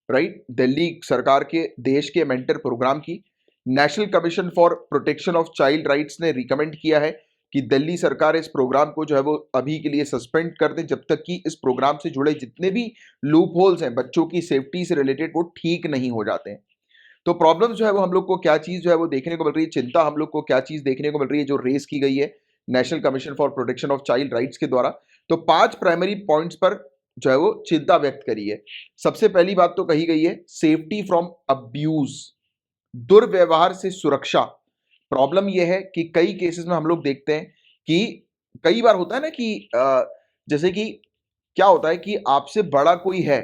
राइट। दिल्ली सरकार के देश के मेंटर प्रोग्राम की national commission for protection of child rights ने रिकमेंड किया है कि दिल्ली सरकार इस प्रोग्राम को जो है वो अभी के लिए सस्पेंड कर दे, जब तक कि इस प्रोग्राम से जुड़े जितने भी लूप होल्स हैं बच्चों की सेफ्टी से रिलेटेड वो ठीक नहीं हो जाते हैं। तो प्रॉब्लम जो है वो हम लोग को क्या चीज जो है वो देखने को मिल रही है, चिंता हम लोग को क्या चीज देखने को मिल रही है जो रेस की गई है national commission for protection of child rights के द्वारा। तो 5 प्राइमरी पॉइंट्स पर जो है वो चिंता व्यक्त करी है। सबसे पहली बात तो कही गई है सेफ्टी फ्रॉम अब्यूज, दुर्व्यवहार से सुरक्षा। प्रॉब्लम यह है कि कई केसेस में हम लोग देखते हैं कि कई बार होता है ना कि जैसे कि क्या होता है कि आपसे बड़ा कोई है,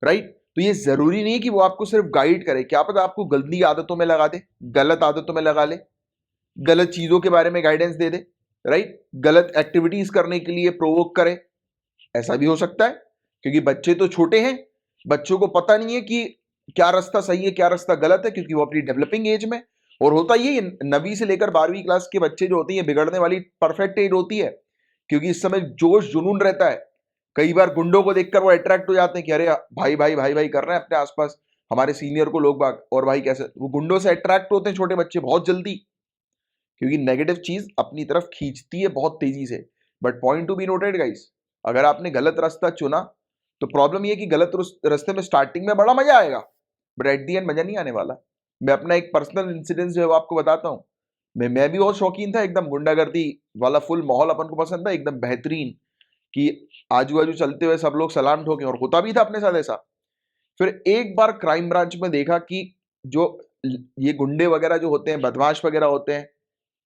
राइट, तो ये जरूरी नहीं है कि वो आपको सिर्फ गाइड करे, क्या पता आपको गंदी आदतों में लगा दे, गलत आदतों में लगा ले, गलत चीजों के बारे में गाइडेंस दे दे, राइट, गलत एक्टिविटीज करने के लिए प्रोवोक करे। ऐसा भी हो सकता है क्योंकि बच्चे तो छोटे हैं, बच्चों को पता नहीं है कि क्या रास्ता सही है क्या रास्ता गलत है, क्योंकि वो अपनी डेवलपिंग एज में। और होता ये 9वीं से लेकर 12वीं क्लास के बच्चे जो होते हैं बिगड़ने वाली परफेक्ट एज होती है, क्योंकि इस समय जोश जुनून रहता है। कई बार गुंडों को देखकर वो अट्रैक्ट हो जाते हैं कि अरे भाई भाई भाई भाई कर रहे हैं अपने आसपास हमारे सीनियर को लोग बाग, और भाई कैसे वो गुंडों से अट्रैक्ट होते हैं छोटे बच्चे बहुत जल्दी, क्योंकि नेगेटिव चीज अपनी तरफ खींचती है बहुत तेजी से। But point to be noted guys, अगर आपने गलत रास्ता चुना तो प्रॉब्लम ये कि गलत रास्ते में स्टार्टिंग में बड़ा मजा आएगा, बट एट दी एंड मजा नहीं आने वाला। मैं अपना एक पर्सनल इंसिडेंस जो है वो आपको बताता हूँ। मैं भी बहुत शौकीन था, एकदम गुंडागर्दी वाला फुल माहौल अपन को पसंद था, एकदम बेहतरीन कि आजू बाजू चलते हुए सब लोग सलाम ठोके, और होता भी था अपने साथ ऐसा। फिर एक बार क्राइम ब्रांच में देखा कि जो ये गुंडे वगैरह जो होते हैं, बदमाश वगैरह होते हैं,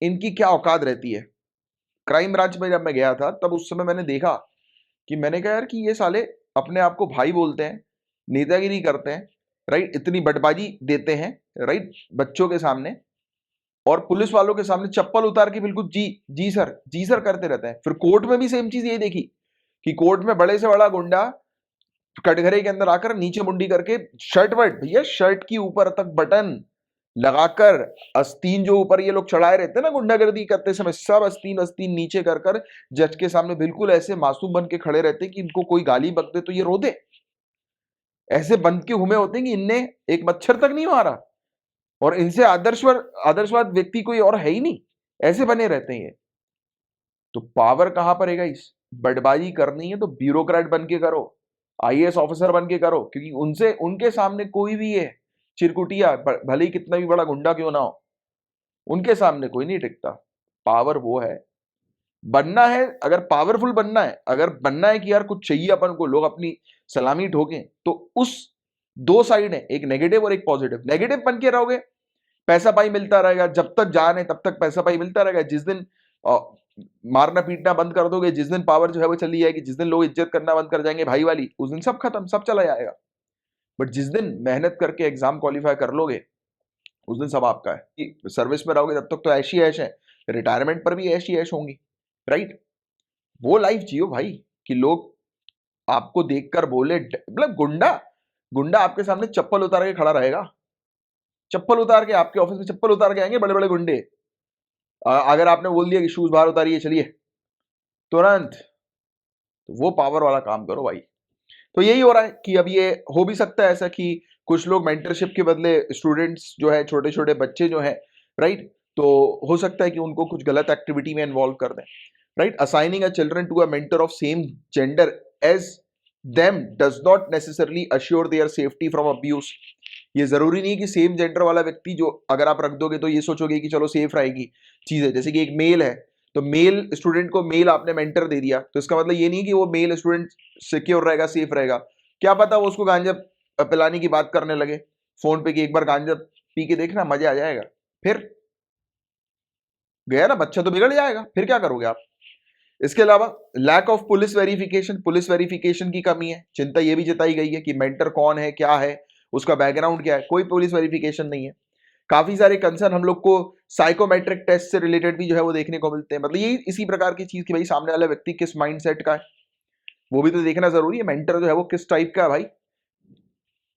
इनकी क्या औकात रहती है। क्राइम ब्रांच में जब मैं गया था तब उस समय मैंने देखा कि मैंने कहा यार कि ये साले अपने आप को भाई बोलते हैं, नेतागिरी करते हैं, राइट, इतनी बटबाजी देते हैं, राइट, बच्चों के सामने और पुलिस वालों के सामने चप्पल उतार के बिल्कुल जी सर करते रहते हैं। फिर कोर्ट में भी सेम चीज ये देखी कि कोर्ट में बड़े से बड़ा गुंडा कटघरे के अंदर आकर नीचे मुंडी करके शर्ट वर्ट, भैया शर्ट की ऊपर तक बटन लगाकर, अस्तीन जो ऊपर ये लोग चढ़ाए रहते हैं ना गुंडागर्दी करते समय, सब अस्तीन अस्तीन नीचे कर कर जज के सामने बिल्कुल ऐसे मासूम बन के खड़े रहते हैं कि इनको कोई गाली बक दे तो ये रो दे। ऐसे बंद के हुए होते हैं कि इनने एक मच्छर तक नहीं मारा और इनसे आदर्शवाद व्यक्ति कोई और है ही नहीं, ऐसे बने रहते हैं ये। तो पावर कहां पर है गाइस, बटबाजी करनी है तो ब्यूरोक्रेट बन के करो, आईएएस ऑफिसर बन के करो, क्योंकि उनसे उनके सामने कोई भी है चिरकुटिया, भले ही कितना भी बड़ा गुंडा क्यों ना हो, उनके सामने कोई नहीं टिकता। पावर वो है, बनना है अगर पावरफुल बनना है, अगर बनना है कि यार कुछ चाहिए अपन को, लोग अपनी सलामी ठोकें, तो उस दो साइड है, एक नेगेटिव और एक पॉजिटिव। नेगेटिव बन के रहोगे पैसा पाई मिलता रहेगा, जब तक जान है तब तक पैसा पाई मिलता रहेगा। जिस दिन मारना पीटना बंद कर दोगे, जिस दिन पावर जो है वो चली जाएगी, जिस दिन लोग इज्जत करना बंद कर जाएंगे भाई वाली, उस दिन सब खत्म, सब चला जाएगा। बट जिस दिन मेहनत करके एग्जाम क्वालिफाई कर लोगे, उस दिन सब आपका है। कि सर्विस में रहोगे तब तक तो ऐशी ऐश है, रिटायरमेंट पर भी ऐशी ऐश होंगी, राइट। वो लाइफ जियो भाई कि लोग आपको देखकर बोले, मतलब गुंडा गुंडा आपके सामने चप्पल उतार के खड़ा रहेगा, चप्पल उतार के आपके ऑफिस में चप्पल उतार के आएंगे बड़े बड़े गुंडे। अगर आपने बोल दिया कि शूज बाहर उतारिए चलिए तुरंत, तो वो पावर वाला काम करो भाई। तो यही हो रहा है कि अब ये हो भी सकता है ऐसा कि कुछ लोग मेंटरशिप के बदले स्टूडेंट्स जो है, छोटे छोटे बच्चे जो है, राइट, तो हो सकता है कि उनको कुछ गलत एक्टिविटी में इन्वॉल्व कर दें, right. Assigning a children to a mentor of same gender as them does not necessarily assure their safety from abuse. ये जरूरी नहीं है कि सेम जेंडर वाला व्यक्ति जो अगर आप रख दोगे तो ये सोचोगे कि चलो सेफ रहेगी चीजें। जैसे कि एक मेल है, तो मेल स्टूडेंट को मेल आपने मेंटर दे दिया, तो इसका मतलब ये नहीं कि वो मेल स्टूडेंट सिक्योर रहेगा, सेफ रहेगा। क्या पता वो उसको गांजा पिलाने की बात करने लगे फोन पे कि एक बार गांजा पी के देखना मजा आ जाएगा, फिर गया ना, बच्चा तो बिगड़ जाएगा, फिर क्या करोगे आप। इसके अलावा lack of police verification, police verification की कमी है। चिंता यह भी जताई गई है कि मेंटर कौन है, क्या है, उसका बैकग्राउंड क्या है, कोई पुलिस वेरिफिकेशन नहीं है। काफी सारे कंसर्न हम लोग को साइकोमेट्रिक टेस्ट से रिलेटेड भी जो है वो देखने को मिलते हैं। मतलब ये इसी प्रकार की चीज कि भाई सामने वाला व्यक्ति किस माइंडसेट का है, वो भी तो देखना जरूरी है। मेंटर जो है वो किस टाइप का है भाई,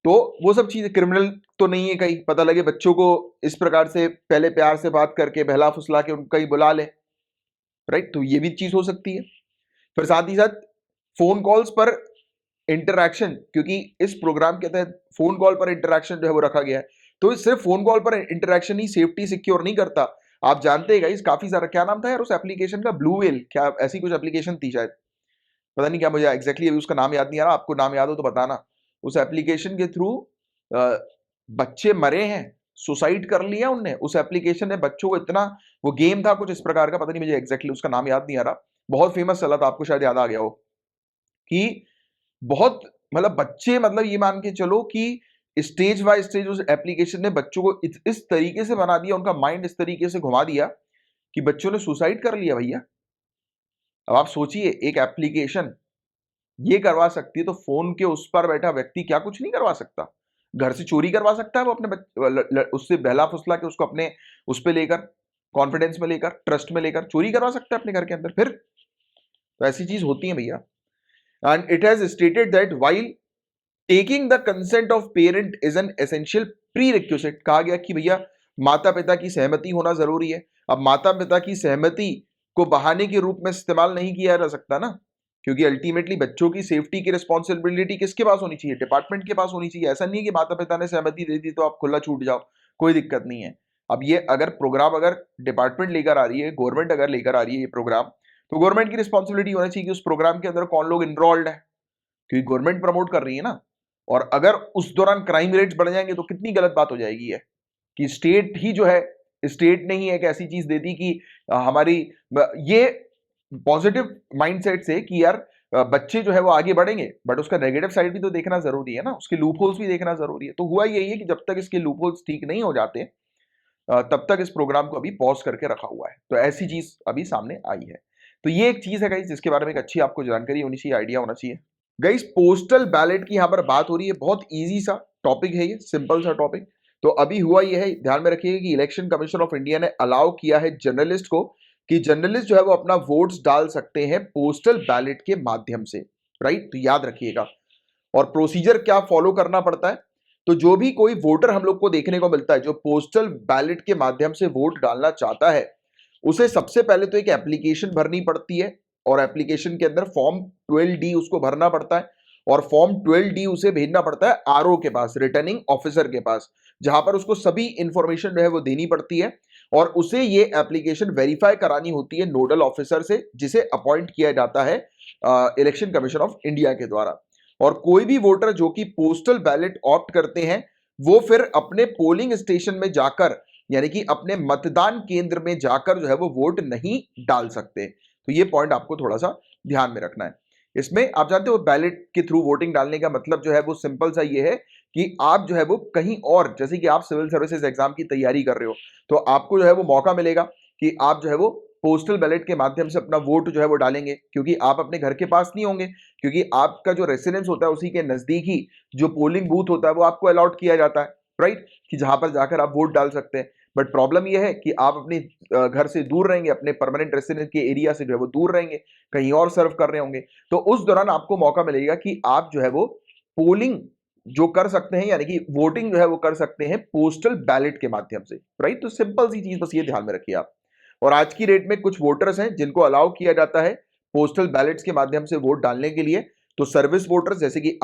तो वो सब चीजें क्रिमिनल तो नहीं है कहीं, पता लगे बच्चों को इस प्रकार से पहले प्यार से बात करके बहला फुसला के उनको कहीं बुला ले, राइट, तो ये भी चीज हो सकती है। फिर साथ ही साथ फोन कॉल्स पर इंटरैक्शन, क्योंकि इस प्रोग्राम के तहत फोन कॉल पर इंटरैक्शन जो है वो रखा गया है, तो सिर्फ फोन कॉल पर इंटरैक्शन ही सेफ्टी सिक्योर नहीं करता। आप जानते हैं गाइस, काफी सारा, क्या नाम था यार उस एप्लीकेशन का, ब्लू व्हेल, क्या ऐसी कुछ एप्लीकेशन थी शायद, पता नहीं क्या, मुझे एग्जैक्टली अभी उसका नाम याद नहीं आ रहा, आपको नाम याद हो तो बताना। उस एप्लीकेशन के थ्रू बच्चे मरे हैं, सुसाइड कर लिया उनने, उस एप्लीकेशन ने बच्चों को इतना, वो गेम था कुछ इस प्रकार का, पता नहीं मुझे एग्जैक्टली उसका नाम याद नहीं आ रहा, बहुत फेमस चला था, आपको शायद याद आ गया हो कि बहुत, मतलब बच्चे, मतलब ये मान के चलो कि स्टेज बाय स्टेज उस एप्लीकेशन ने बच्चों को इस तरीके से बना दिया, उनका माइंड इस तरीके से घुमा दिया कि बच्चों ने सुसाइड कर लिया भैया। अब आप सोचिए, एक एप्लीकेशन ये करवा सकती है, तो फोन के उस पर बैठा व्यक्ति क्या कुछ नहीं करवा सकता। घर से चोरी करवा सकता है वो अपने उससे बहला फुसला के उसको अपने उस पे लेकर, कॉन्फिडेंस में लेकर, ट्रस्ट में लेकर चोरी करवा सकता है अपने घर के अंदर। फिर तो ऐसी चीज होती है भैया। And it has stated that while taking the consent of parent is an essential pre requisite, कहा गया कि भैया माता पिता की सहमति होना जरूरी है। अब माता पिता की सहमति को बहाने के रूप में इस्तेमाल नहीं किया जा सकता ना, क्योंकि अल्टीमेटली बच्चों की सेफ्टी की रिस्पॉन्सिबिलिटी किसके पास होनी चाहिए, डिपार्टमेंट के पास होनी चाहिए। ऐसा नहीं कि माता पिता ने सहमति दे दी तो आप खुला छूट जाओ, कोई दिक्कत नहीं है। अब ये अगर प्रोग्राम अगर डिपार्टमेंट लेकर आ रही है, गवर्नमेंट अगर लेकर आ रही है ये प्रोग्राम, तो गवर्नमेंट की रिस्पॉन्सिबिलिटी होनी चाहिए कि उस प्रोग्राम के अंदर कौन लोग इन्वॉल्व है, क्योंकि गवर्नमेंट प्रमोट कर रही है ना। और अगर उस दौरान क्राइम रेट्स बढ़ जाएंगे तो कितनी गलत बात हो जाएगी है कि स्टेट ही जो है, स्टेट ने ही एक ऐसी चीज दे दी कि हमारी ये पॉजिटिव माइंडसेट से कि यार बच्चे जो है वो आगे बढ़ेंगे, बट उसका नेगेटिव साइड भी तो देखना जरूरी है ना, उसके लूप होल्स भी देखना जरूरी है। तो हुआ यही है कि जब तक इसके लूप होल्स ठीक नहीं हो जाते तब तक इस प्रोग्राम को अभी पॉज करके रखा हुआ है। तो ऐसी चीज अभी सामने आई है। तो ये एक चीज है गाइस जिसके बारे में एक अच्छी आपको जानकारी होनी चाहिए, आइडिया होना चाहिए। गाइस पोस्टल बैलेट की यहां पर बात हो रही है, बहुत इजी सा टॉपिक है ये, सिंपल सा टॉपिक। तो अभी हुआ ये है, ध्यान में रखिएगा कि इलेक्शन कमीशन ऑफ इंडिया ने अलाउ किया है जर्नलिस्ट को कि जर्नलिस्ट जो है वो अपना वोट्स डाल सकते हैं पोस्टल बैलेट के माध्यम से, राइट, तो याद रखिएगा। और प्रोसीजर क्या फॉलो करना पड़ता है, तो जो भी कोई वोटर हम लोग को देखने को मिलता है जो पोस्टल बैलेट के माध्यम से वोट डालना चाहता है, उसे सबसे पहले तो एक एप्लीकेशन भरनी पड़ती है, और एप्लीकेशन के अंदर फॉर्म 12D उसको भरना पड़ता है, और फॉर्म 12D उसे भेजना पड़ता है आरओ के पास, रिटर्निंग ऑफिसर के पास, जहां पर उसको सभी इंफॉर्मेशन जो है वो देनी पड़ती है, और उसे ये एप्लीकेशन वेरीफाई करानी होती है नोडल ऑफिसर से, जिसे अपॉइंट किया जाता है इलेक्शन कमीशन ऑफ इंडिया के द्वारा। और कोई भी वोटर जो कि पोस्टल बैलेट ऑप्ट करते हैं, वो फिर अपने पोलिंग स्टेशन में जाकर, यानी कि अपने मतदान केंद्र में जाकर जो है वो वोट नहीं डाल सकते। तो ये पॉइंट आपको थोड़ा सा ध्यान में रखना है। इसमें आप जानते हो बैलेट के थ्रू वोटिंग डालने का मतलब जो है वो सिंपल सा ये है कि आप जो है वो कहीं और, जैसे कि आप सिविल सर्विसेज एग्जाम की तैयारी कर रहे हो, तो आपको जो है वो मौका मिलेगा कि आप जो है वो पोस्टल बैलेट के माध्यम से अपना वोट जो है वो डालेंगे, क्योंकि आप अपने घर के पास नहीं होंगे, क्योंकि आपका जो रेसिडेंस होता है उसी के नजदीक ही जो पोलिंग बूथ होता है वो आपको अलॉट किया जाता है, राइट, कि जहां पर जाकर आप वोट डाल सकते हैं। बट प्रॉब्लम यह है कि आप अपने घर से दूर रहेंगे, अपने परमानेंट रेसिडेंस के एरिया से जो है वो दूर रहेंगे, कहीं और सर्व कर रहे होंगे, तो उस दौरान आपको मौका मिलेगा कि आप जो है वो पोलिंग जो कर सकते हैं, यानी कि वोटिंग जो है वो कर सकते हैं पोस्टल बैलेट के माध्यम से, राइट। तो सिंपल सी चीज बस ये ध्यान में रखिए आप। और आज की डेट में कुछ वोटर्स हैं जिनको अलाउ किया जाता है पोस्टल बैलेट्स के माध्यम से वोट डालने के लिए। तो सर्विस वोटर्स जैसे कि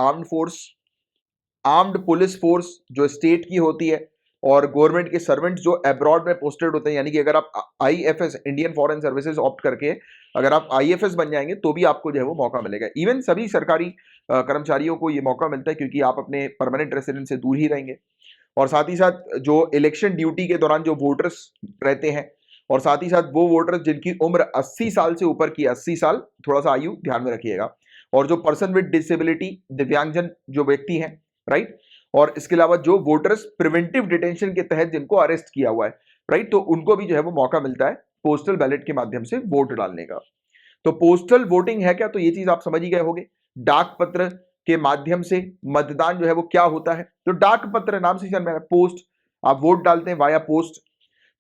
आर्म्ड पुलिस फोर्स जो स्टेट की होती है, और गवर्नमेंट के सर्वेंट जो अब्रॉड में पोस्टेड होते हैं, यानी कि अगर आप IFS Indian foreign services opt करके अगर आप आईएफएस बन जाएंगे तो भी आपको जो है वो मौका मिलेगा। इवन सभी सरकारी कर्मचारियों को ये मौका मिलता है क्योंकि आप अपने परमानेंट रेसिडेंस से दूर ही रहेंगे। और साथ ही साथ जो इलेक्शन ड्यूटी के दौरान जो वोटर्स रहते हैं, और साथ ही साथ वो वोटर्स जिनकी उम्र 80 साल से ऊपर की, 80 साल थोड़ा सा आयु ध्यान में रखिएगा, और जो पर्सन विद डिसेबिलिटी, दिव्यांगजन जो व्यक्ति हैं, राइट। और इसके अलावा जो वोटर्स प्रिवेंटिव डिटेंशन के तहत जिनको अरेस्ट किया हुआ है, राइट, तो उनको भी जो है वो मौका मिलता है पोस्टल बैलेट के माध्यम से वोट डालने का। तो पोस्टल वोटिंग है क्या, तो ये चीज आप समझ ही गए होंगे। डाक पत्र के माध्यम से मतदान जो है वो क्या होता है, तो डाक पत्र नाम से समझ में पोस्ट, आप वोट डालते हैं वाया पोस्ट।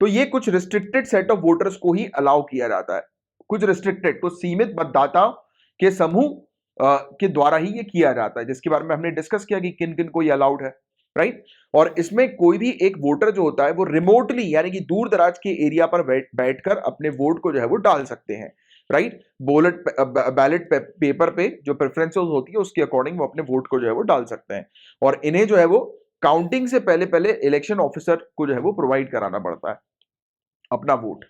तो ये कुछ रिस्ट्रिक्टेड सेट ऑफ वोटर्स को ही अलाउ किया जाता है, कुछ रिस्ट्रिक्टेड, तो सीमित मतदाताओं के समूह के द्वारा ही ये किया जाता है, जिसके बारे में हमने डिस्कस किया कि किन किन को ये अलाउड है, राइट। और इसमें कोई भी एक वोटर जो होता है वो रिमोटली, यानी कि दूर दराज के एरिया पर बैठकर अपने वोट को जो है वो डाल सकते हैं, राइट। बैलेट पेपर पे जो प्रेफरेंसेस होती है उसके अकॉर्डिंग वो अपने वोट को जो है वो डाल सकते हैं। और इन्हें जो है वो काउंटिंग से पहले पहले इलेक्शन ऑफिसर को जो है वो प्रोवाइड कराना पड़ता है अपना वोट।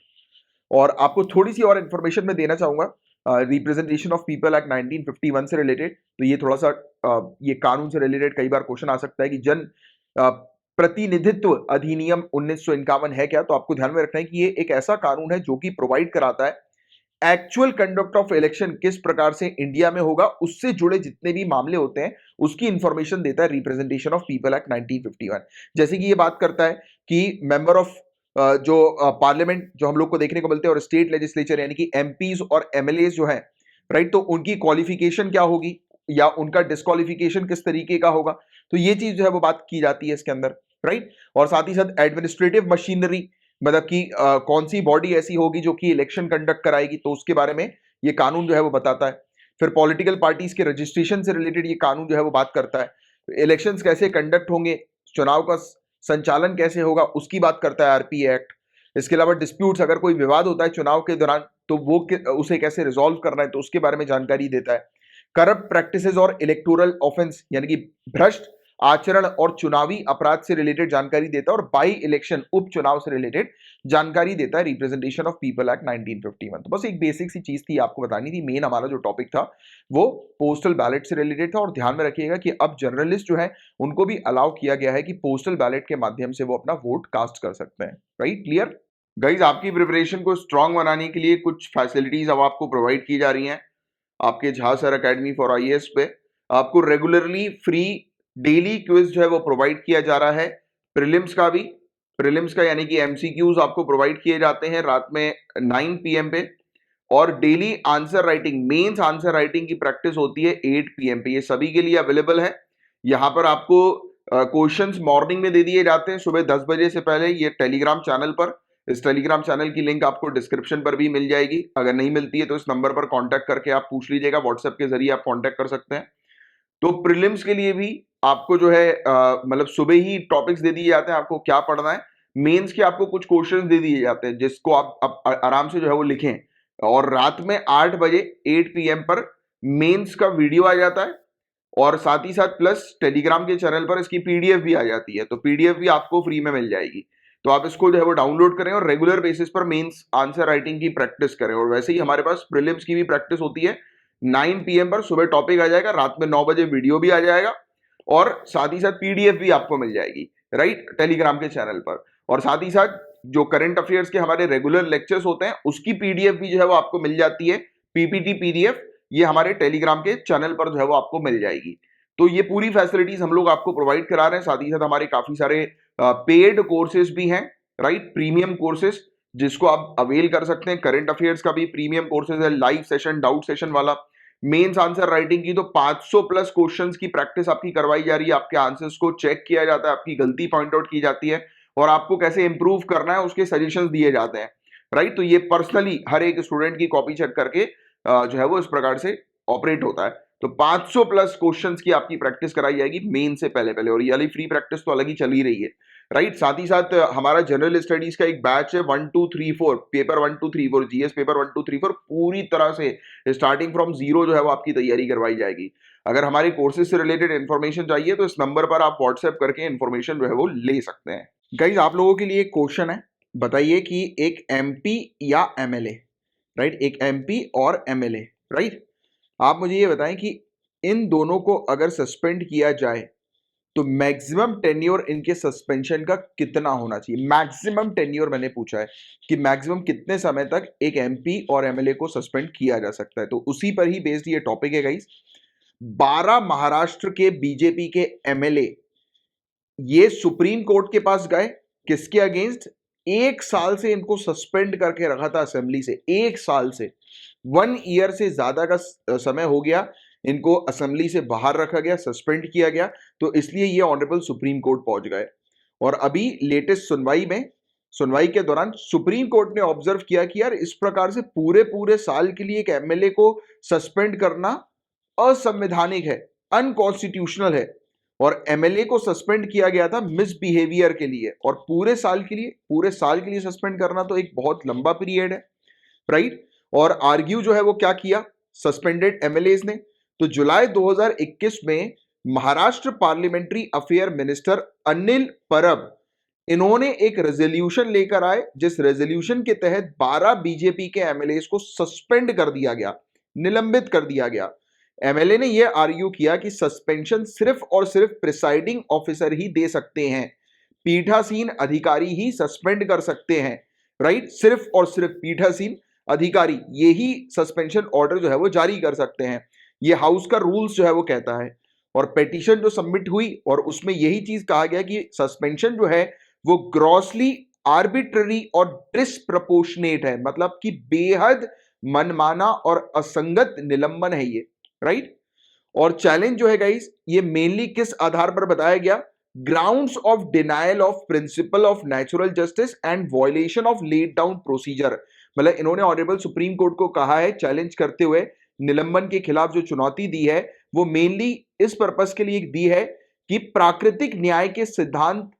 और आपको थोड़ी सी और इंफॉर्मेशन मैं देना चाहूंगा रिप्रेजेंटेशन ऑफ पीपल एक्ट 1951 से रिलेटेड। तो ये थोड़ा सा ये कानून से रिलेटेड कई बार क्वेश्चन आ सकता है कि जन प्रतिनिधित्व अधिनियम 1951 है क्या, तो आपको ध्यान में रखना है कि ये एक ऐसा कानून है जो कि प्रोवाइड कराता है एक्चुअल कंडक्ट ऑफ इलेक्शन किस प्रकार से इंडिया में होगा, उससे जुड़े जितने भी मामले होते हैं उसकी इंफॉर्मेशन देता है रिप्रेजेंटेशन ऑफ पीपल एक्ट 1951। जैसे कि ये बात करता है कि मेंबर ऑफ जो पार्लियामेंट जो हम लोग को देखने को मिलते हैं, और स्टेट लेजिस्लेचर यानी कि एमपीज और एमएलए जो है, राइट, तो उनकी क्वालिफिकेशन क्या होगी या उनका डिस्क्वालिफिकेशन किस तरीके का होगा, तो ये चीज जो है वो बात की जाती है इसके अंदर, राइट। और साथ ही साथ एडमिनिस्ट्रेटिव मशीनरी, मतलब कि कौन सी बॉडी ऐसी होगी जो कि इलेक्शन कंडक्ट कराएगी, तो उसके बारे में ये कानून जो है वो बताता है। फिर पॉलिटिकल पार्टीज के रजिस्ट्रेशन से रिलेटेड ये कानून जो है वो बात करता है। इलेक्शंस कैसे कंडक्ट होंगे, चुनाव का संचालन कैसे होगा, उसकी बात करता है आरपी एक्ट। इसके अलावा डिस्प्यूट्स, अगर कोई विवाद होता है चुनाव के दौरान तो वो उसे कैसे रिजॉल्व करना है, तो उसके बारे में जानकारी देता है। करप्ट प्रैक्टिसेस और इलेक्टोरल ऑफेंस, यानी कि भ्रष्ट आचरण और चुनावी अपराध से रिलेटेड जानकारी देता है, और बाई इलेक्शन उपचुनाव से रिलेटेड जानकारी देता है रिप्रेजेंटेशन ऑफ पीपल एक्ट 1951। तो बस एक बेसिक सी चीज थी आपको बतानी थी। मेन हमारा जो टॉपिक था वो पोस्टल बैलेट से रिलेटेड था। और ध्यान में रखिएगा कि अब जर्नलिस्ट जो है उनको भी अलाउ किया गया है कि पोस्टल बैलेट के माध्यम से वो अपना वोट कास्ट कर सकते हैं, राइट, क्लियर गाइज। आपकी प्रिपरेशन को स्ट्रांग बनाने के लिए कुछ फैसिलिटीज अब आपको प्रोवाइड की जा रही हैं आपके Jha sir academy for IAS पे। आपको रेगुलरली फ्री डेली क्विज जो है वो प्रोवाइड किया जा रहा है। प्रीलिम्स का भी, प्रीलिम्स का यानी कि एमसीक्यूज आपको प्रोवाइड किए जाते हैं रात में 9 PM पे। और daily answer writing, mains answer writing की प्रैक्टिस होती है 8 PM पे। ये सभी के लिए अवेलेबल है। यहाँ पर आपको क्वेश्चंस मॉर्निंग में दे दिए जाते हैं सुबह 10 बजे से पहले, ये टेलीग्राम चैनल पर। इस टेलीग्राम चैनल की लिंक आपको डिस्क्रिप्शन पर भी मिल जाएगी। अगर नहीं मिलती है तो इस नंबर पर कांटेक्ट करके आप पूछ लीजिएगा, व्हाट्सएप के जरिए आप कांटेक्ट कर सकते हैं। तो प्रीलिम्स के लिए भी आपको जो है मतलब सुबह ही टॉपिक्स दे दिए जाते हैं आपको क्या पढ़ना है। मेंस के आपको कुछ क्वेश्चंस दे दिए जाते हैं जिसको आप आराम से जो है वो लिखें। और रात में 8 बजे 8 PM पर मेंस का वीडियो आ जाता है, और साथ ही साथ प्लस टेलीग्राम के चैनल पर इसकी पीडीएफ भी आ जाती है। तो पीडीएफ भी आपको फ्री में मिल जाएगी। तो आप इसको जो है वो डाउनलोड करें और रेगुलर बेसिस पर मेंस आंसर राइटिंग की प्रैक्टिस करें। और वैसे ही हमारे पास प्रीलिम्स की भी प्रैक्टिस होती है। 9 PM पर सुबह टॉपिक आ जाएगा, रात में 9 बजे वीडियो भी आ जाएगा, और साथ ही साथ पीडीएफ भी आपको मिल जाएगी, राइट, टेलीग्राम के चैनल पर। और साथ ही साथ जो करंट अफेयर्स के हमारे रेगुलर लेक्चर्स होते हैं उसकी पीडीएफ भी जो है वो आपको मिल जाती है। पीपीटी पीडीएफ ये हमारे टेलीग्राम के चैनल पर जो है वो आपको मिल जाएगी। तो ये पूरी फैसिलिटीज हम लोग आपको प्रोवाइड करा रहे हैं। साथ ही साथ हमारे काफी सारे पेड कोर्सेज भी हैं, राइट, प्रीमियम कोर्सेज जिसको आप अवेल कर सकते हैं। करंट अफेयर्स का भी प्रीमियम कोर्सेज है, लाइव सेशन, डाउट सेशन वाला। मेंस आंसर राइटिंग की तो 500 प्लस क्वेश्चंस की प्रैक्टिस आपकी करवाई जा रही है। आपके आंसर्स को चेक किया जाता है, आपकी गलती पॉइंट आउट की जाती है, और आपको कैसे इंप्रूव करना है उसके सजेशंस दिए जाते हैं, राइट। तो ये पर्सनली हर एक स्टूडेंट की कॉपी चेक करके जो है वो इस प्रकार से ऑपरेट होता है। तो 500 प्लस क्वेश्चंस की आपकी प्रैक्टिस कराई जाएगी मेन से पहले पहले, और ये वाली फ्री प्रैक्टिस तो अलग ही चल ही रही है, राइट। साथ ही साथ हमारा जनरल स्टडीज का एक बैच है 1 2 3 4 पेपर 1 2 3 4 जीएस पेपर 1 2 3 4 पूरी तरह से स्टार्टिंग फ्रॉम जीरो जो है वो आपकी तैयारी करवाई जाएगी। अगर हमारे कोर्सेज से रिलेटेड इन्फॉर्मेशन चाहिए तो इस नंबर पर आप व्हाट्सएप करके इन्फॉर्मेशन जो है वो ले सकते हैं। गाइज आप लोगों के लिए एक क्वेश्चन है, बताइए कि एक एमपी या एमएलए, राइट, एक एमपी और एमएलए, राइट, आप मुझे ये बताएं कि इन दोनों को अगर सस्पेंड किया जाए तो मैक्सिमम टेन्योर इनके सस्पेंशन का कितना होना चाहिए। मैक्सिमम टेन्योर मैंने पूछा है कि मैक्सिमम कितने समय तक एक एमपी और एमएलए को सस्पेंड किया जा सकता है, तो उसी पर ही बेस्ड ये टॉपिक है गाइस। 12 महाराष्ट्र के बीजेपी के एमएलए ये सुप्रीम कोर्ट के पास गए, किसके अगेंस्ट? 1 साल से इनको सस्पेंड करके रखा था असेंबली से, 1 साल से 1 ईयर से ज्यादा का समय हो गया, इनको असेंबली से बाहर रखा गया, सस्पेंड किया गया, तो इसलिए ये ऑनरेबल सुप्रीम कोर्ट पहुंच गए। और अभी लेटेस्ट सुनवाई के दौरान सुप्रीम कोर्ट ने ऑब्जर्व किया कि यार इस प्रकार से पूरे पूरे साल के लिए एक एमएलए को सस्पेंड करना असंवैधानिक है, अनकॉन्स्टिट्यूशनल है। और एमएलए को सस्पेंड किया गया था मिसबिहेवियर के लिए, और पूरे साल के लिए सस्पेंड करना तो एक बहुत लंबा पीरियड है, राइट। और आर्ग्यू जो है वो क्या किया सस्पेंडेड एमएलए ने? तो जुलाई 2021 में Maharashtra parliamentary affair minister Anil Parab इन्होंने एक रेजोल्यूशन लेकर आए, जिस रेजोल्यूशन के तहत 12 बीजेपी के एमएलए को सस्पेंड कर दिया गया, निलंबित कर दिया गया। एमएलए ने यह आर्ग्यू किया कि सस्पेंशन सिर्फ और सिर्फ प्रिसाइडिंग ऑफिसर ही दे सकते हैं, पीठासीन अधिकारी ही सस्पेंड कर सकते हैं, राइट। सिर्फ और सिर्फ पीठासीन अधिकारी यही सस्पेंशन ऑर्डर जो है वो जारी कर सकते हैं, ये हाउस का रूल्स जो है वो कहता है। और पेटिशन जो सबमिट हुई और उसमें यही चीज कहा गया कि सस्पेंशन जो है वो ग्रॉसली आर्बिट्ररी और डिसप्रपोर्शनेट है, मतलब कि बेहद मनमाना और असंगत निलंबन है ये, राइट। और चैलेंज जो है गाइस ये मेनली किस आधार पर बताया गया? Grounds of denial of principle of natural justice and violation of laid down procedure. मतलब इन्होंने ऑनरेबल सुप्रीम कोर्ट को कहा है चैलेंज करते हुए, निलंबन के खिलाफ जो चुनौती दी है वो मेनली इस पर्पस के लिए दी है कि प्राकृतिक न्याय के सिद्धांत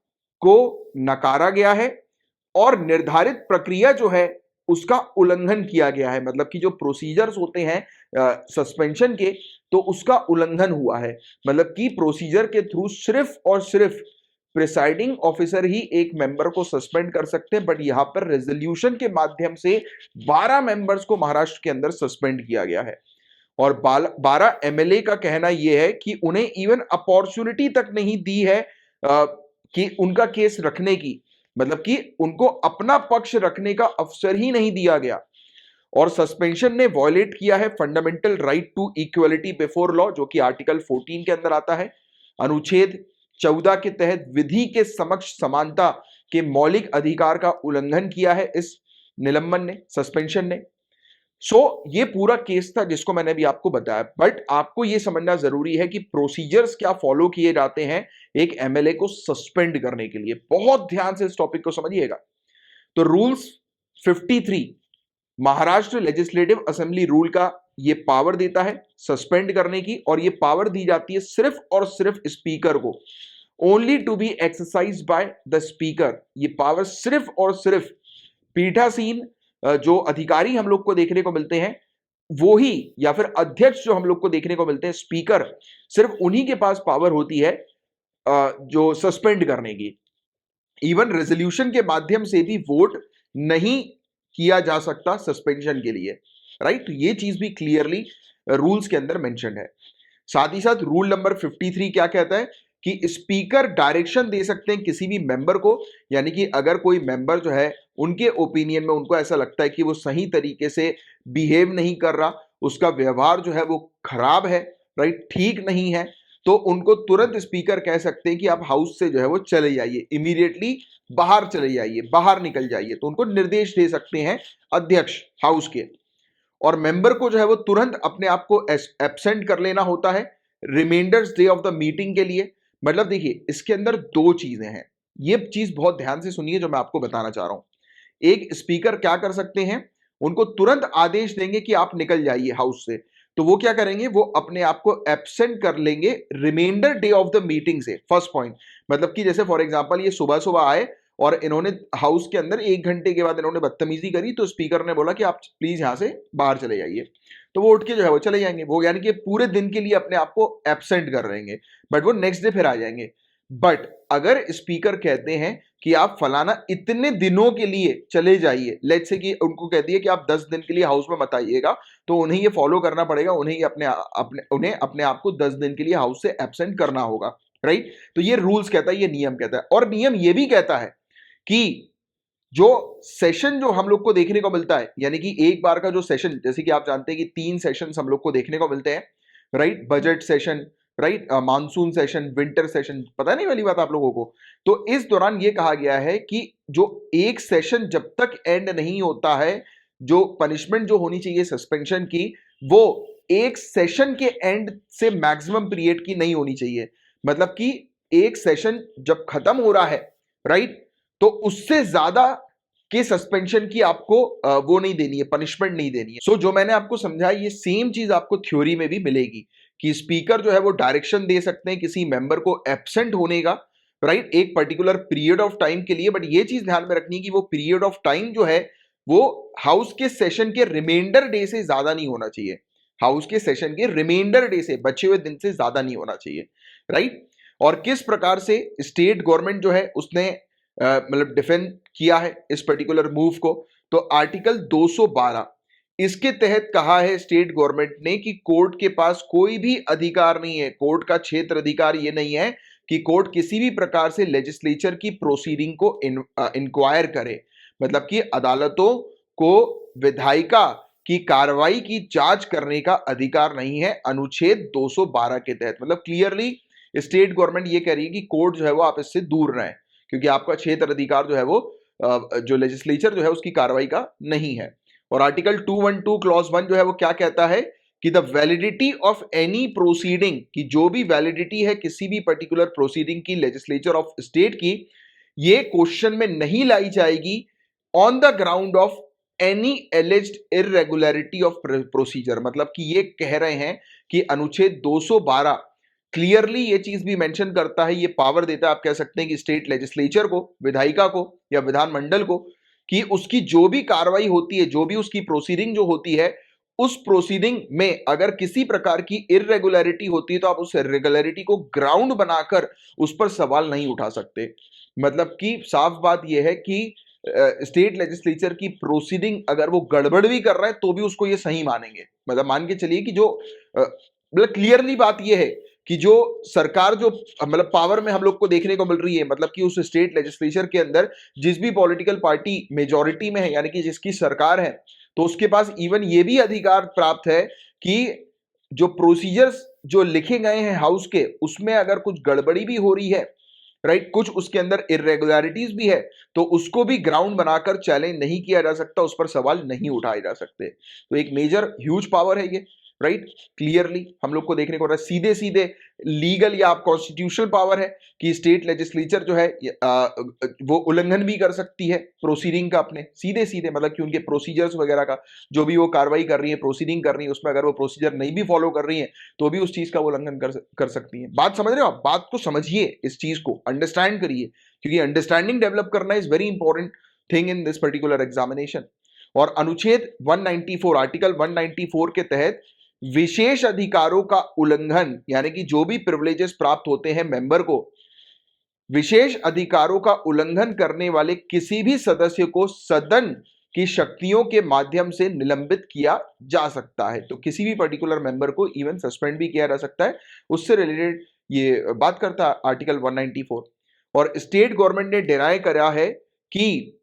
को नकारा गया है और निर्धारित प्रक्रिया जो है उसका उल्लंघन किया गया है, मतलब कि जो प्रोसीजर्स होते हैं सस्पेंशन के तो उसका उल्लंघन हुआ है। मतलब कि प्रोसीजर के थ्रू सिर्फ और सिर्फ प्रिसाइडिंग ऑफिसर ही एक मेंबर को सस्पेंड कर सकते हैं, बट यहां पर रेजोल्यूशन के माध्यम से 12 मेंबर्स को महाराष्ट्र के अंदर सस्पेंड किया गया है। और 12 एमएलए का कहना यह है कि उन्हें इवन अपॉर्चुनिटी तक नहीं दी है कि उनका केस रखने की, मतलब कि उनको अपना पक्ष रखने का अवसर ही नहीं दिया गया। और सस्पेंशन ने वॉयलेट किया है fundamental right to equality before law, जो कि आर्टिकल 14 के अंदर आता है। अनुच्छेद 14 के तहत विधि के समक्ष समानता के मौलिक अधिकार का उल्लंघन किया है इस निलंबन ने, सस्पेंशन ने। ये पूरा केस था जिसको मैंने भी आपको बताया, बट आपको यह समझना जरूरी है कि प्रोसीजर्स क्या फॉलो किए जाते हैं एक एमएलए को सस्पेंड करने के लिए। बहुत ध्यान से इस टॉपिक को समझिएगा। तो rules 53 Maharashtra legislative assembly rule का ये पावर देता है सस्पेंड करने की, और ये पावर दी जाती है सिर्फ और सिर्फ स्पीकर को, only to be exercise by the speaker. ये पावर सिर्फ और सिर्फ पीठासीन जो अधिकारी हम लोग को देखने को मिलते हैं वो ही, या फिर अध्यक्ष जो हम लोग को देखने को मिलते हैं स्पीकर, सिर्फ उन्हीं के पास पावर होती है जो सस्पेंड करने की। इवन रेजोल्यूशन के माध्यम से भी वोट नहीं किया जा सकता सस्पेंशन के लिए, राइट। ये चीज भी क्लियरली रूल्स के अंदर मेंशन है। साथ ही साथ रूल नंबर 53 क्या कहता है कि स्पीकर डायरेक्शन दे सकते हैं किसी भी मेंबर को, यानी कि अगर कोई मेंबर जो है उनके ओपिनियन में उनको ऐसा लगता है कि वो सही तरीके से बिहेव नहीं कर रहा, उसका व्यवहार जो है वो खराब है, राइट, ठीक नहीं है, तो उनको तुरंत स्पीकर कह सकते हैं कि आप हाउस से जो है वो चले जाइए, इमीडिएटली बाहर चले जाइए, बाहर निकल जाइए। तो उनको निर्देश दे सकते हैं अध्यक्ष हाउस के। और मेंबर को जो है वो तुरंत अपने आप को एब्सेंट कर लेना होता है reminders day of the meeting के लिए। मतलब देखिए इसके अंदर दो चीजें हैं, ये चीज बहुत ध्यान से सुनिए जो मैं आपको बताना चाह रहा हूं। एक स्पीकर क्या कर सकते हैं, उनको तुरंत आदेश देंगे कि आप निकल जाइए हाउस से, तो वो क्या करेंगे, वो अपने आप को एब्सेंट कर लेंगे reminder day of the meeting से। फर्स्ट पॉइंट, मतलब कि जैसे फॉर एग्जांपल ये सुबह सुबह आए और इन्होंने हाउस के अंदर 1 घंटे के बाद इन्होंने बदतमीजी करी, तो स्पीकर ने बोला कि आप प्लीज यहां से बाहर चले जाइए, तो वो उठ के जो है वो चले जाएंगे, वो यानी कि पूरे दिन के लिए अपने आप को एब्सेंट कर रहेंगे, बट वो नेक्स्ट डे फिर आ जाएंगे। बट अगर स्पीकर कहते हैं कि आप फलाना इतने दिनों के लिए चले जाइए, लेट्स से कि उनको कह दिए कि आप 10 दिन के लिए हाउस में मत आइएगा, तो उन्हें ये फॉलो करना पड़ेगा, उन्हें उन्हें अपने आप को 10 दिन के लिए हाउस से एब्सेंट करना होगा, राइट। तो ये रूल्स कहता है, ये नियम कहता है। और नियम ये भी कहता है कि जो सेशन जो हम लोग को देखने को मिलता है, यानी कि एक बार का जो सेशन, जैसे कि आप जानते हैं कि 3 सेशन हम लोग को देखने को मिलते हैं, right. Budget session, right, monsoon session, winter session, पता नहीं वाली बात आप लोगों को। तो इस दौरान ये कहा गया है कि जो एक सेशन जब तक एंड नहीं होता है, जो पनिशमेंट जो होनी चाहिए सस्पेंशन की, वो एक सेशन के एंड से मैक्सिमम पीरियड की नहीं होनी चाहिए। मतलब कि एक सेशन जब खत्म हो रहा है, राइट, तो उससे ज्यादा के सस्पेंशन की आपको वो नहीं देनी है, पनिशमेंट नहीं देनी है। सो जो मैंने आपको समझाया, ये सेम चीज आपको थ्योरी में भी मिलेगी कि स्पीकर जो है वो डायरेक्शन दे सकते हैं किसी मेंबर को एब्सेंट होने का, राइट, एक पर्टिकुलर पीरियड ऑफ टाइम के लिए। बट ये चीज ध्यान में रखनी है कि वो पीरियड ऑफ टाइम जो है वो हाउस के सेशन के रिमाइंडर डे से ज्यादा नहीं होना चाहिए, हाउस के सेशन के रिमाइंडर डे से, बचे हुए दिन से ज्यादा नहीं होना चाहिए, राइट। और किस प्रकार से स्टेट गवर्नमेंट जो है उसने मतलब डिफेंड किया है इस पर्टिकुलर मूव को, तो आर्टिकल 212 इसके तहत कहा है स्टेट गवर्नमेंट ने कि कोर्ट के पास कोई भी अधिकार नहीं है, कोर्ट का क्षेत्र अधिकार ये नहीं है कि कोर्ट किसी भी प्रकार से लेजिस्लेचर की प्रोसीडिंग को इंक्वायर करे। मतलब कि अदालतों को विधायिका की कार्रवाई की जांच करने का अधिकार नहीं है अनुच्छेद 212 के तहत। मतलब क्लियरली स्टेट गवर्नमेंट ये कह रही है कि कोर्ट जो है वो आप इससे दूर रहें, क्योंकि आपका क्षेत्र अधिकार जो है वो जो लेजिस्लेचर जो है उसकी कार्रवाई का नहीं है। और आर्टिकल 212 क्लॉज 1 जो है वो क्या कहता है कि the validity of any proceeding, की जो भी वैलिडिटी है किसी भी पर्टिकुलर प्रोसीडिंग की लेजिस्लेचर ऑफ स्टेट की, ये क्वेश्चन में नहीं लाई जाएगी on the ground of any एलिज्ड irregularity of procedure. मतलब कि ये कह रहे हैं कि अनुच्छेद 212 क्लियरली ये चीज भी मेंशन करता है, ये पावर देता है, आप कह सकते हैं कि स्टेट लेजिस्लेचर को, विधायिका को या विधानमंडल को, कि उसकी जो भी कार्रवाई होती है, जो भी उसकी प्रोसीडिंग जो होती है, उस प्रोसीडिंग में अगर किसी प्रकार की इरेगुलरिटी होती है तो आप उस इरेगुलरिटी को ग्राउंड बनाकर उस पर सवाल नहीं उठा सकते। मतलब कि साफ बात यह है कि स्टेट लेजिस्लेचर की प्रोसीडिंग अगर वो गड़बड़ भी कर रहे हैं तो भी उसको ये सही मानेंगे। मतलब मान के चलिए कि जो मतलब क्लियरली बात यह है कि जो सरकार जो मतलब पावर में हम लोग को देखने को मिल रही है, मतलब कि उस स्टेट लेजिस्लेचर के अंदर जिस भी पॉलिटिकल पार्टी मेजॉरिटी में है, यानी कि जिसकी सरकार है, तो उसके पास इवन ये भी अधिकार प्राप्त है कि जो प्रोसीजर्स जो लिखे गए हैं हाउस के, उसमें अगर कुछ गड़बड़ी भी हो रही है, राइट, कुछ उसके अंदर इरेगुलरिटीज भी है, तो उसको भी ग्राउंड बनाकर चैलेंज नहीं किया जा सकता, उस पर सवाल नहीं उठाए जा सकते। तो एक मेजर ह्यूज पावर है ये, राइट। क्लियरली हम लोग को देखने को रहा है, सीधे सीधे लीगल या कॉन्स्टिट्यूशनल पावर है कि स्टेट लेजिस्लेचर जो है वो उल्लंघन भी कर सकती है प्रोसीडिंग का अपने, सीधे सीधे, मतलब कि उनके प्रोसीजर्स वगैरह का जो भी वो कार्रवाई कर रही है, प्रोसीडिंग कर रही है, उसमें अगर वो प्रोसीजर नहीं भी फॉलो कर रही है तो भी उस चीज का वो उल्लंघन कर सकती है। बात समझ रहे हो आप? बात को समझिए, इस चीज को अंडरस्टैंड करिए, क्योंकि अंडरस्टैंडिंग डेवलप करना is very important thing in this particular examination. और अनुच्छेद 194, आर्टिकल 194 के तहत विशेष अधिकारों का उल्लंघन, यानी कि जो भी प्रिविलेजेस प्राप्त होते हैं मेंबर को, विशेष अधिकारों का उल्लंघन करने वाले किसी भी सदस्य को सदन की शक्तियों के माध्यम से निलंबित किया जा सकता है। तो किसी भी पर्टिकुलर मेंबर को इवन सस्पेंड भी किया जा सकता है, उससे रिलेटेड ये बात करता है आर्टिकल 194। और स्टेट गवर्नमेंट ने डिनाई करा है कि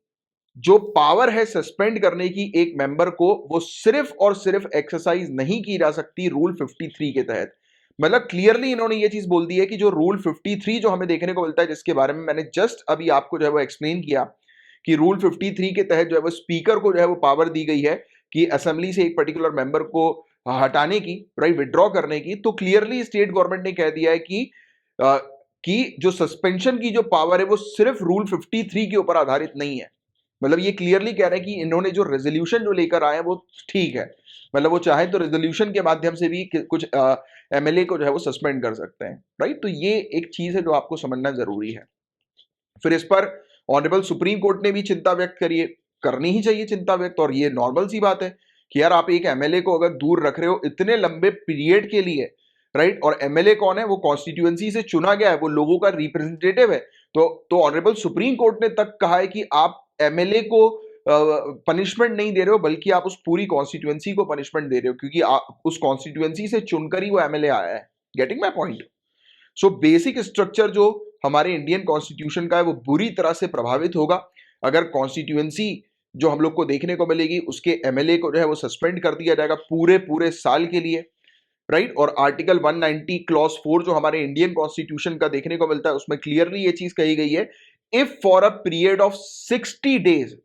जो पावर है सस्पेंड करने की एक मेंबर को, वो सिर्फ और सिर्फ एक्सरसाइज नहीं की जा सकती रूल 53 के तहत। मतलब क्लियरली इन्होंने ये चीज बोल दी है कि जो रूल 53 जो हमें देखने को मिलता है, जिसके बारे में मैंने जस्ट अभी आपको जो है वो एक्सप्लेन किया कि रूल 53 के तहत जो है वो स्पीकर को जो है वो पावर दी गई है कि असेंबली से एक पर्टिकुलर मेंबर को हटाने की, राइट, विड्रॉ करने की। तो क्लियरली स्टेट गवर्नमेंट ने कह दिया है कि कि जो सस्पेंशन की जो पावर है वो सिर्फ रूल 53 के ऊपर आधारित नहीं है। मतलब ये क्लियरली कह रहे हैं कि इन्होंने जो रेजोल्यूशन जो लेकर आए हैं वो ठीक है, मतलब वो चाहे तो रेजोल्यूशन के माध्यम से भी कुछ एमएलए को जो है वो सस्पेंड कर सकते हैं, राइट। तो ये एक चीज है जो आपको समझना जरूरी है। फिर इस पर ऑनरेबल सुप्रीम कोर्ट ने भी चिंता व्यक्त करी है, करनी ही चाहिए चिंता व्यक्त, और ये नॉर्मल सी बात है कि यार आप एक एमएलए को अगर दूर रख रहे हो इतने लंबे पीरियड के लिए, राइट, और एमएलए कौन है, वो कॉन्स्टिट्यूएंसी से चुना गया है, वो लोगों का रिप्रेजेंटेटिव है। तो ऑनरेबल सुप्रीम कोर्ट ने तक कहा है कि आप एमएलए को पनिशमेंट नहीं दे रहे हो, बल्कि आप उस पूरी कॉन्स्टिट्यूएंसी को पनिशमेंट दे रहे हो, क्योंकि उस कॉन्स्टिट्यूएंसी से चुनकर ही वो एमएलए आया है। Getting my point? So basic structure जो हमारे इंडियन कॉन्स्टिट्यूशन का है वो बुरी तरह से प्रभावित होगा अगर कॉन्स्टिट्यूएंसी जो हम लोग को देखने को मिलेगी उसके एमएलए को जो है वो सस्पेंड कर दिया जाएगा पूरे पूरे साल के लिए, राइट। और आर्टिकल 190 क्लॉज 4 जो हमारे इंडियन कॉन्स्टिट्यूशन का देखने को मिलता है उसमें क्लियरली ये चीज कही गई है, if for a period of 60 days,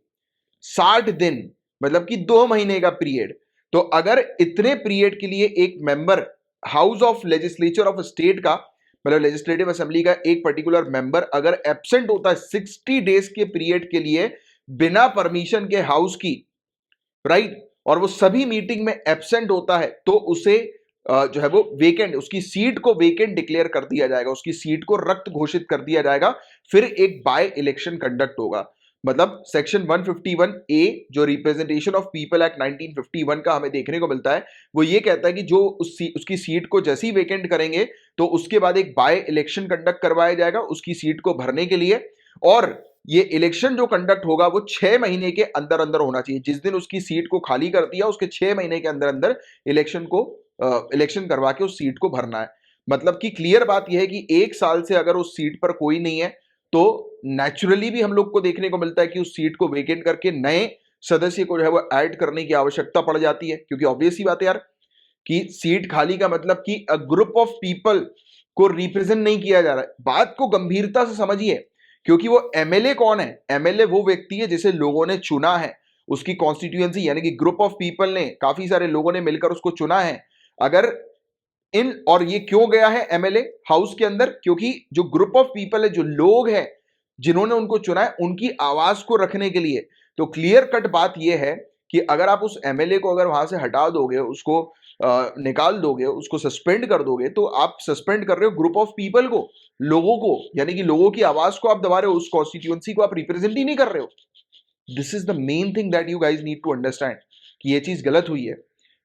60 दिन, मतलब कि 2 महीने का पीरियड, तो अगर इतने पीरियड के लिए एक member house of legislature of state का, मतलब लेजिस्लेटिव असेंबली का एक पर्टिकुलर मेंबर अगर एब्सेंट होता है 60 डेज के पीरियड के लिए बिना परमिशन के हाउस की, राइट, और वो सभी मीटिंग में एब्सेंट होता है, तो उसे जो है वो वेकेंट, उसकी सीट को वेकेंट डिक्लेयर कर दिया जाएगा, उसकी सीट को रक्त घोषित कर दिया जाएगा, फिर एक बाय इलेक्शन कंडक्ट होगा। मतलब सेक्शन 151 ए जो रिप्रेजेंटेशन ऑफ पीपल एक्ट 1951 का हमें देखने को मिलता है, वो ये कहता है कि जो उसकी सीट को जैसी वेकेंट करेंगे तो उसके बाद एक बाय इलेक्शन कंडक्ट करवाया जाएगा उसकी सीट को भरने के लिए, और ये इलेक्शन जो कंडक्ट होगा वो 6 महीने के अंदर अंदर होना चाहिए। जिस दिन उसकी सीट को खाली कर दिया उसके 6 महीने के अंदर अंदर इलेक्शन करवा के उस सीट को भरना है। मतलब कि क्लियर बात यह है कि 1 साल से अगर उस सीट पर कोई नहीं है तो नेचुरली भी हम लोग को देखने को मिलता है कि उस सीट को वेकेंट करके नए सदस्य को जो है वो ऐड करने की आवश्यकता पड़ जाती है, क्योंकि ऑब्वियस ही बात है यार कि सीट खाली का मतलब कि अ ग्रुप ऑफ पीपल को रिप्रेजेंट नहीं किया जा रहा है। बात को गंभीरता से समझिए, क्योंकि वो एमएलए कौन है, एमएलए वो व्यक्ति है जिसे लोगों ने चुना है, उसकी कॉन्स्टिट्यूएंसी यानी कि ग्रुप ऑफ पीपल ने, काफी सारे लोगों ने मिलकर उसको चुना है। अगर और ये क्यों गया है एमएलए हाउस के अंदर, क्योंकि जो ग्रुप ऑफ पीपल है, जो लोग हैं जिन्होंने उनको चुना है, उनकी आवाज को रखने के लिए। तो क्लियर कट बात यह है कि अगर आप उस एमएलए को अगर वहां से हटा दोगे, उसको निकाल दोगे, उसको सस्पेंड कर दोगे, तो आप सस्पेंड कर रहे हो ग्रुप ऑफ पीपल को, लोगों को, यानी कि लोगों की आवाज को आप दबा रहे हो, उस कॉन्स्टिट्यूएंसी को आप रिप्रेजेंट ही नहीं कर रहे हो। This is the main thing that you guys need to understand कि ये चीज गलत हुई है।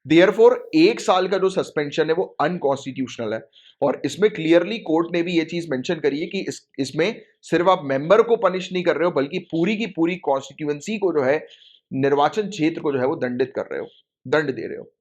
देयरफॉर 1 साल का जो सस्पेंशन है वो अनकॉन्स्टिट्यूशनल है, और इसमें क्लियरली कोर्ट ने भी ये चीज मेंशन करी है कि इसमें सिर्फ आप मेंबर को पनिश नहीं कर रहे हो, बल्कि पूरी की पूरी कॉन्स्टिट्यूएंसी को जो है, निर्वाचन क्षेत्र को जो है वो दंडित कर रहे हो, दंड दे रहे हो।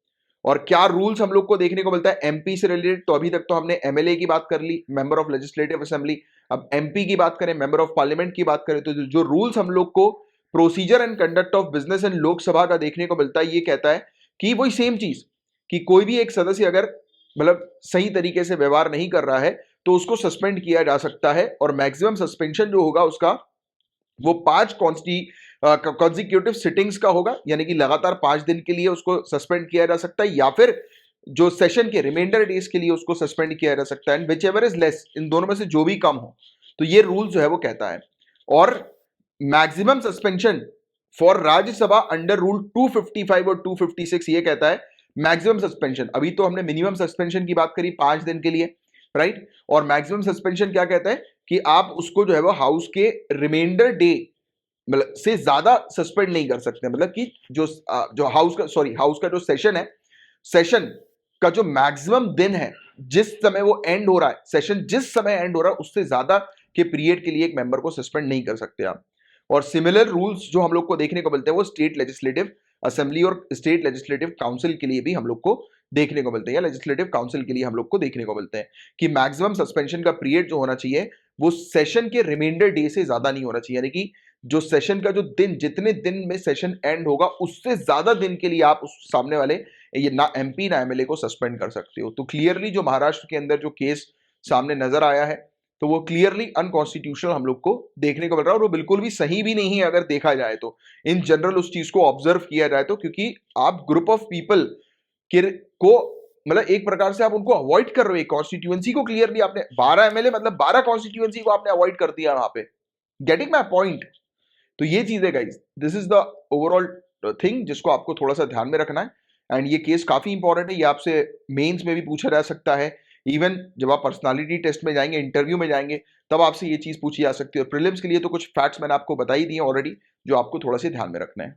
और क्या रूल्स हम लोग को देखने को मिलता है एमपी से रिलेटेड? तो अभी तक तो हमने एमएलए की बात कर ली, मेंबर ऑफ लेजिस्लेटिव असेंबली। अब एमपी की बात करें, मेंबर ऑफ पार्लियामेंट की बात करें, तो जो रूल्स हम लोग को procedure and conduct of business and Lok Sabha का देखने को मिलता है, ये कहता है कि वही सेम चीज कि कोई भी एक सदस्य अगर मतलब सही तरीके से व्यवहार नहीं कर रहा है तो उसको सस्पेंड किया जा सकता है, और मैक्सिमम सस्पेंशन जो होगा उसका वो 5 कॉन्जिक्यूटिव सिटिंग्स का होगा, यानी कि लगातार 5 दिन के लिए उसको सस्पेंड किया जा सकता है, या फिर जो सेशन के रिमाइंडर डेज के लिए उसको सस्पेंड किया जा सकता है, विच एवर इज लेस, इन दोनों में से जो भी कम हो। तो ये रूल जो है वो कहता है। और maximum suspension for Rajya Sabha under rule 255 और 256 ये कहता है मैक्सिमम सस्पेंशन। अभी तो हमने मिनिमम सस्पेंशन की बात करी 5 दिन के लिए, राइट, और मैक्सिमम सस्पेंशन क्या कहता है कि आप उसको जो है वो हाउस के रिमाइंडर डे मतलब से ज्यादा सस्पेंड नहीं कर सकते। मतलब कि जो हाउस का जो सेशन है, सेशन का जो मैक्सिमम दिन है, जिस समय वो एंड हो रहा है, सेशन जिस समय एंड हो रहा है उससे ज्यादा के पीरियड के लिए एक मेंबर को सस्पेंड नहीं कर सकते आप। और सिमिलर रूल्स जो हम लोग को देखने को मिलते हैं वो स्टेट लेजिस्लेटिव असेंबली और स्टेट लेजिस्लेटिव काउंसिल के लिए भी हम लोग को देखने को मिलते हैं, या लेजिस्लेटिव काउंसिल के लिए हम लोग को देखने को मिलते हैं कि मैक्सिमम सस्पेंशन का पीरियड जो होना चाहिए वो सेशन के रिमाइंडर डे से ज्यादा नहीं होना चाहिए, यानी कि जो सेशन का जो दिन, जितने दिन में सेशन एंड होगा उससे ज्यादा दिन के लिए आप उस सामने वाले ये ना एमपी ना एमएलए को सस्पेंड कर सकते हो। तो क्लियरली जो महाराष्ट्र के अंदर जो केस सामने नजर आया है तो वो क्लियरली अनकॉन्स्टिट्यूशनल हम लोग को देखने को मिल रहा है, और वो बिल्कुल भी सही भी नहीं है अगर देखा जाए तो, इन जनरल उस चीज को ऑब्जर्व किया जाए तो, क्योंकि आप ग्रुप ऑफ पीपल को मतलब एक प्रकार से आप उनको अवॉइड कर रहे हो, कॉन्स्टिट्यूएंसी को क्लियरली आपने 12 एमएलए मतलब 12 कॉन्स्टिट्यूएंसी को आपने अवॉइड कर दिया वहां पे। Getting my point? तो ये चीज है guys, this is the overall thing जिसको आपको थोड़ा सा ध्यान में रखना है। एंड ये केस काफी इंपॉर्टेंट है, ये आपसे मेंस में भी पूछा जा सकता है। इवन जब आप पर्सनालिटी टेस्ट में जाएंगे, इंटरव्यू में जाएंगे, तब आपसे ये चीज पूछी जा सकती है। और प्रीलिम्स के लिए तो कुछ फैक्ट्स मैंने आपको बता ही दिए ऑलरेडी, जो आपको थोड़ा सा ध्यान में रखना है।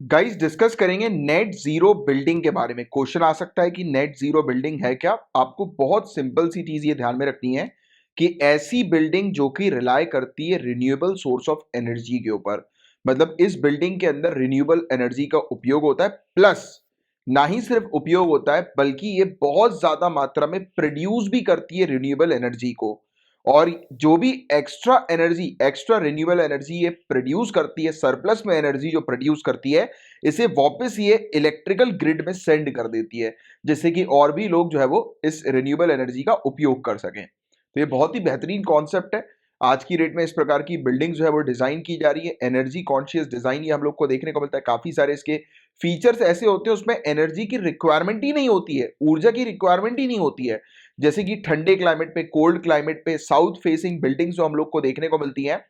गाइस डिस्कस करेंगे नेट जीरो बिल्डिंग के बारे में। क्वेश्चन आ सकता है कि नेट जीरो बिल्डिंग है क्या? आपको बहुत सिंपल सी चीज ये ध्यान में रखनी है कि ऐसी बिल्डिंग जो कि रिलाय करती है रिन्यूएबल सोर्स ऑफ एनर्जी के ऊपर, मतलब इस बिल्डिंग के अंदर रिन्यूएबल एनर्जी का उपयोग होता है, प्लस ना ही सिर्फ उपयोग होता है बल्कि ये बहुत ज्यादा मात्रा में प्रोड्यूस भी करती है रिन्यूएबल एनर्जी को। और जो भी extra energy, extra renewable energy ये प्रोड्यूस करती है, सरप्लस में एनर्जी जो प्रोड्यूस करती है, इसे वापस ये इलेक्ट्रिकल ग्रिड में सेंड कर देती है, जिससे कि और भी लोग जो है वो इस रिन्यूएबल एनर्जी का उपयोग कर सकें। तो ये बहुत ही बेहतरीन कॉन्सेप्ट है। आज की डेट में इस प्रकार की बिल्डिंग जो है वो डिजाइन की जा रही है, एनर्जी कॉन्शियस डिजाइन ये हम लोग को देखने को मिलता है। काफी सारे इसके फीचर्स ऐसे होते हैं उसमें एनर्जी की रिक्वायरमेंट ही नहीं होती है, ऊर्जा की रिक्वायरमेंट ही नहीं होती है। जैसे कि ठंडे क्लाइमेट पे, कोल्ड क्लाइमेट पे, साउथ फेसिंग बिल्डिंग्स जो हम लोग को देखने को मिलती हैं,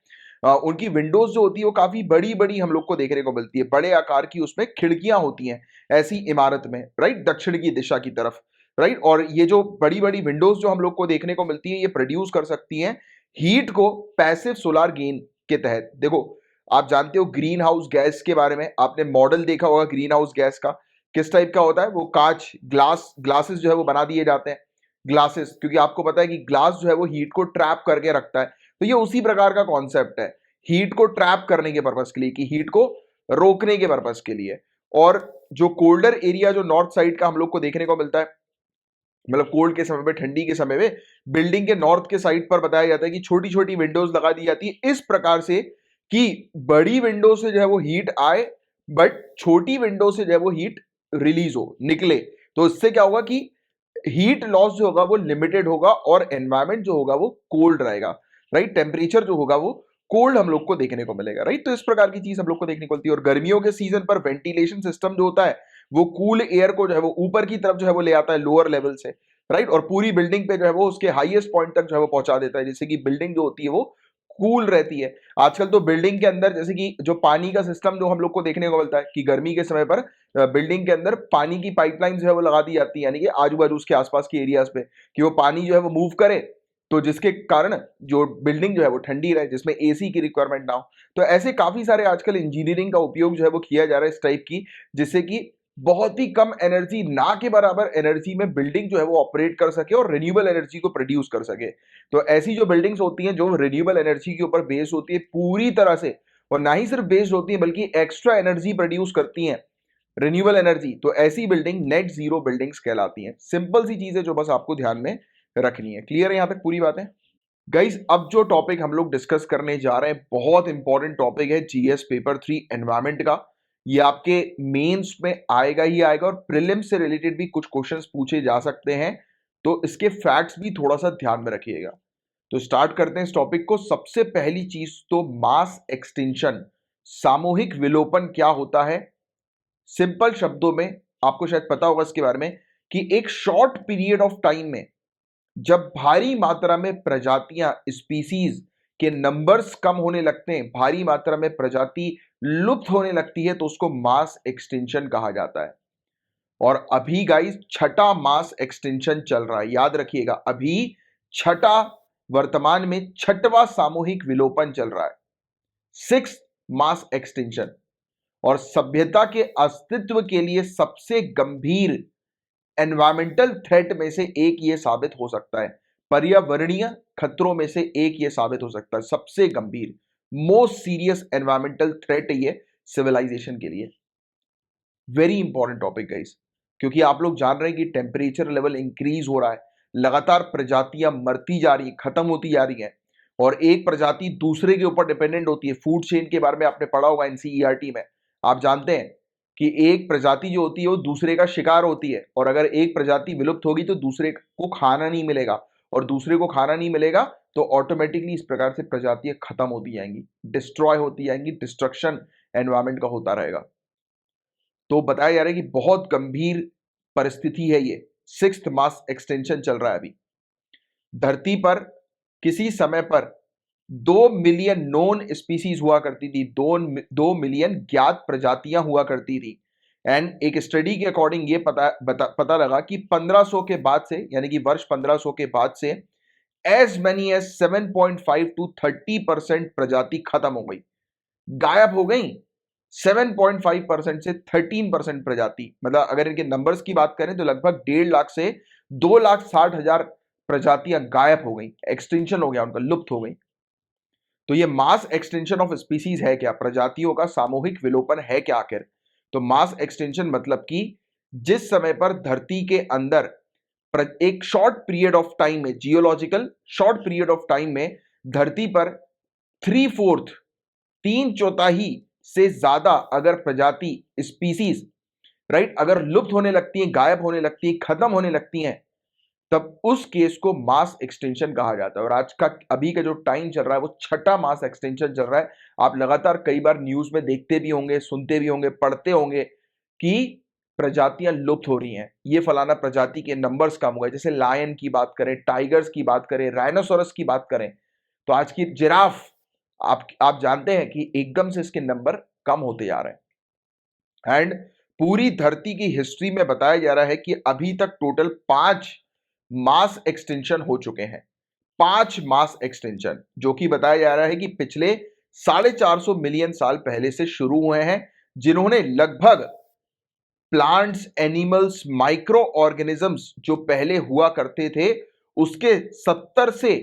उनकी विंडोज जो होती है वो काफी बड़ी बड़ी हम लोग को देखने को मिलती है, बड़े आकार की उसमें खिड़कियां होती हैं ऐसी इमारत में, राइट, दक्षिण की दिशा की तरफ, राइट। और ये जो बड़ी बड़ी विंडोज जो हम लोग को देखने को मिलती है, ये प्रोड्यूस कर सकती हैं हीट को पैसिव सोलार गेन के तहत। देखो, आप जानते हो ग्रीन हाउस गैस के बारे में, आपने मॉडल देखा होगा ग्रीन हाउस गैस का, किस टाइप का होता है वो? कांच, ग्लासेस जो है वो बना दिए जाते हैं, ग्लासेस, क्योंकि आपको पता है कि ग्लास जो है वो हीट को ट्रैप करके रखता है। तो ये उसी प्रकार का कॉन्सेप्ट है, हीट को ट्रैप करने के पर्पस के लिए, कि हीट को रोकने के पर्पस के लिए। और जो कोल्डर एरिया जो नॉर्थ साइड का हम लोग को देखने को मिलता है, मतलब कोल्ड के समय में, ठंडी के समय में, बिल्डिंग के नॉर्थ के साइड पर बताया जाता है कि छोटी छोटी विंडोज लगा दी जाती है इस प्रकार से कि बड़ी विंडो से जो है वो हीट आए, बट छोटी विंडो से जो है वो हीट रिलीज हो, निकले। तो इससे क्या होगा कि हीट लॉस जो होगा वो लिमिटेड होगा और एनवायरमेंट जो होगा वो कोल्ड रहेगा, राइट। टेम्परेचर जो होगा वो कोल्ड हम लोग को देखने को मिलेगा, राइट। तो इस प्रकार की चीज हम लोग को देखने को मिलती है। और गर्मियों के सीजन पर वेंटिलेशन सिस्टम जो होता है वो कूल एयर को जो है वो ऊपर की तरफ जो है वो ले आता है लोअर लेवल से, राइट। और पूरी बिल्डिंग पे जो है वो उसके हाईएस्ट पॉइंट तक जो है वो पहुंचा देता है, जिससे कि बिल्डिंग जो होती है वो कूल रहती है। आजकल तो बिल्डिंग के अंदर जैसे कि जो पानी का सिस्टम जो हम लोग को देखने को मिलता है कि गर्मी के समय पर बिल्डिंग के अंदर पानी की पाइपलाइन जो है वो लगा दी जाती है, यानी कि आजू बाजू उसके आसपास के एरियाज पे, कि वो पानी जो है वो मूव करे, तो जिसके कारण जो बिल्डिंग जो है वो ठंडी रहे, जिसमें एसी की रिक्वायरमेंट ना हो। तो ऐसे काफी सारे आजकल इंजीनियरिंग का उपयोग जो है वो किया जा रहा है इस टाइप की, जिससे कि बहुत ही कम एनर्जी, ना के बराबर एनर्जी में बिल्डिंग जो है वो ऑपरेट कर सके और रिन्यूएबल एनर्जी को प्रोड्यूस कर सके। तो ऐसी जो बिल्डिंग्स होती हैं जो रिन्यूएबल एनर्जी के ऊपर बेस्ड होती है पूरी तरह से, और ना ही सिर्फ बेस्ड होती है बल्कि एक्स्ट्रा एनर्जी प्रोड्यूस करती हैं, रिन्यूएबल एनर्जी, तो ऐसी बिल्डिंग नेट जीरो बिल्डिंग्स कहलाती हैं। सिंपल सी चीज है जो बस आपको ध्यान में रखनी है। क्लियर है यहां तक पूरी बातें? गाइस अब जो टॉपिक हम लोग डिस्कस करने जा रहे हैं, बहुत इंपॉर्टेंट टॉपिक है, जीएस पेपर 3 एनवायरमेंट का। ये आपके मेंस में आएगा ही आएगा, और प्रीलिम्स से रिलेटेड भी कुछ क्वेश्चंस पूछे जा सकते हैं, तो इसके फैक्ट्स भी थोड़ा सा ध्यान में रखिएगा। तो स्टार्ट करते हैं इस टॉपिक को। सबसे पहली चीज तो मास एक्सटिंक्शन, सामूहिक विलोपन क्या होता है? सिंपल शब्दों में आपको शायद पता होगा इसके बारे में, कि एक शॉर्ट पीरियड ऑफ टाइम में जब भारी मात्रा में प्रजातियां, स्पीसीज के नंबर्स कम होने लगते हैं, भारी मात्रा में प्रजाति लुप्त होने लगती है, तो उसको मास एक्सटिंक्शन कहा जाता है। और अभी गाइस छठा मास एक्सटिंक्शन चल रहा है, याद रखिएगा, अभी छठा, वर्तमान में छठवां सामूहिक विलोपन चल रहा है, सिक्स मास एक्सटिंक्शन। और सभ्यता के अस्तित्व के लिए सबसे गंभीर एनवायरमेंटल थ्रेट में से एक ये साबित हो सकता है, पर्यावरणीय खतरों में से एक ये साबित हो सकता है, सबसे गंभीर, मोस्ट सीरियस एनवायरमेंटल थ्रेट ये सिविलाइजेशन के लिए। वेरी इंपॉर्टेंट टॉपिक गाइस, क्योंकि आप लोग जान रहे हैं कि टेम्परेचर लेवल इंक्रीज हो रहा है, लगातार प्रजातियां मरती जा रही, खत्म होती जा रही हैं, और एक प्रजाति दूसरे के ऊपर डिपेंडेंट होती है। फूड चेन के बारे में आपने पढ़ा होगा एनसीईआरटी में, आप जानते हैं कि एक प्रजाति जो होती है वो दूसरे का शिकार होती है, और अगर एक प्रजाति विलुप्त होगी तो दूसरे को खाना नहीं मिलेगा, और दूसरे को खाना नहीं मिलेगा तो ऑटोमेटिकली इस प्रकार से प्रजातियां खत्म होती जाएंगी, डिस्ट्रॉय होती जाएंगी, डिस्ट्रक्शन एनवायरमेंट का होता रहेगा। तो बताया जा रहा है कि बहुत गंभीर परिस्थिति है ये, सिक्स्थ मास एक्सटेंशन चल रहा है अभी। धरती पर किसी समय पर 2 मिलियन नोन स्पीसीज हुआ करती थी, 2 मिलियन ज्ञात प्रजातियां हुआ करती थी। एंड एक स्टडी के अकॉर्डिंग ये पता लगा कि 1500 के बाद से, यानी कि वर्ष 1500 के बाद से एज मेनी एज 7.5 to 30% प्रजाति खत्म हो गई, गायब हो गई। 7.5% से 13% प्रजाति, मतलब अगर इनके नंबर्स की बात करें तो लगभग 1.5 लाख से 2,60,000 प्रजातियां गायब हो गई, एक्सटिंक्शन हो गया उनका, लुप्त हो गई। तो ये मास एक्सटेंशन ऑफ स्पीसीज है क्या? प्रजातियों का सामूहिक विलोपन है क्या आखिर? तो मास एक्सटेंशन मतलब कि जिस समय पर धरती के अंदर एक शॉर्ट पीरियड ऑफ टाइम में, geological short period of time में धरती पर 3/4, 3/4 से ज्यादा अगर प्रजाति, स्पीसीज, राइट, अगर लुप्त होने लगती हैं, गायब होने लगती हैं, खत्म होने लगती हैं, तब उस केस को मास एक्सटेंशन कहा जाता है। और आज का, अभी का जो टाइम चल रहा है वो छठा मास एक्सटेंशन चल रहा है। आप लगातार कई बार न्यूज में देखते भी होंगे, सुनते भी होंगे, पढ़ते होंगे कि प्रजातियां लुप्त हो रही हैं, ये फलाना प्रजाति के नंबर्स कम हो गए। जैसे लायन की बात करें, टाइगर्स की बात करें, राइनोसोरस की बात करें, तो आज की जिराफ, आप जानते हैं कि एकदम से इसके नंबर कम होते जा रहे हैं। एंड पूरी धरती की हिस्ट्री में बताया जा रहा है कि अभी तक टोटल 5 मास एक्सटेंशन हो चुके हैं। 5 मास एक्सटेंशन, जो कि बताया जा रहा है कि पिछले 450 मिलियन साल पहले से शुरू हुए हैं, जिन्होंने लगभग प्लांट्स, एनिमल्स, माइक्रो ऑर्गेनिजम्स जो पहले हुआ करते थे उसके 70 से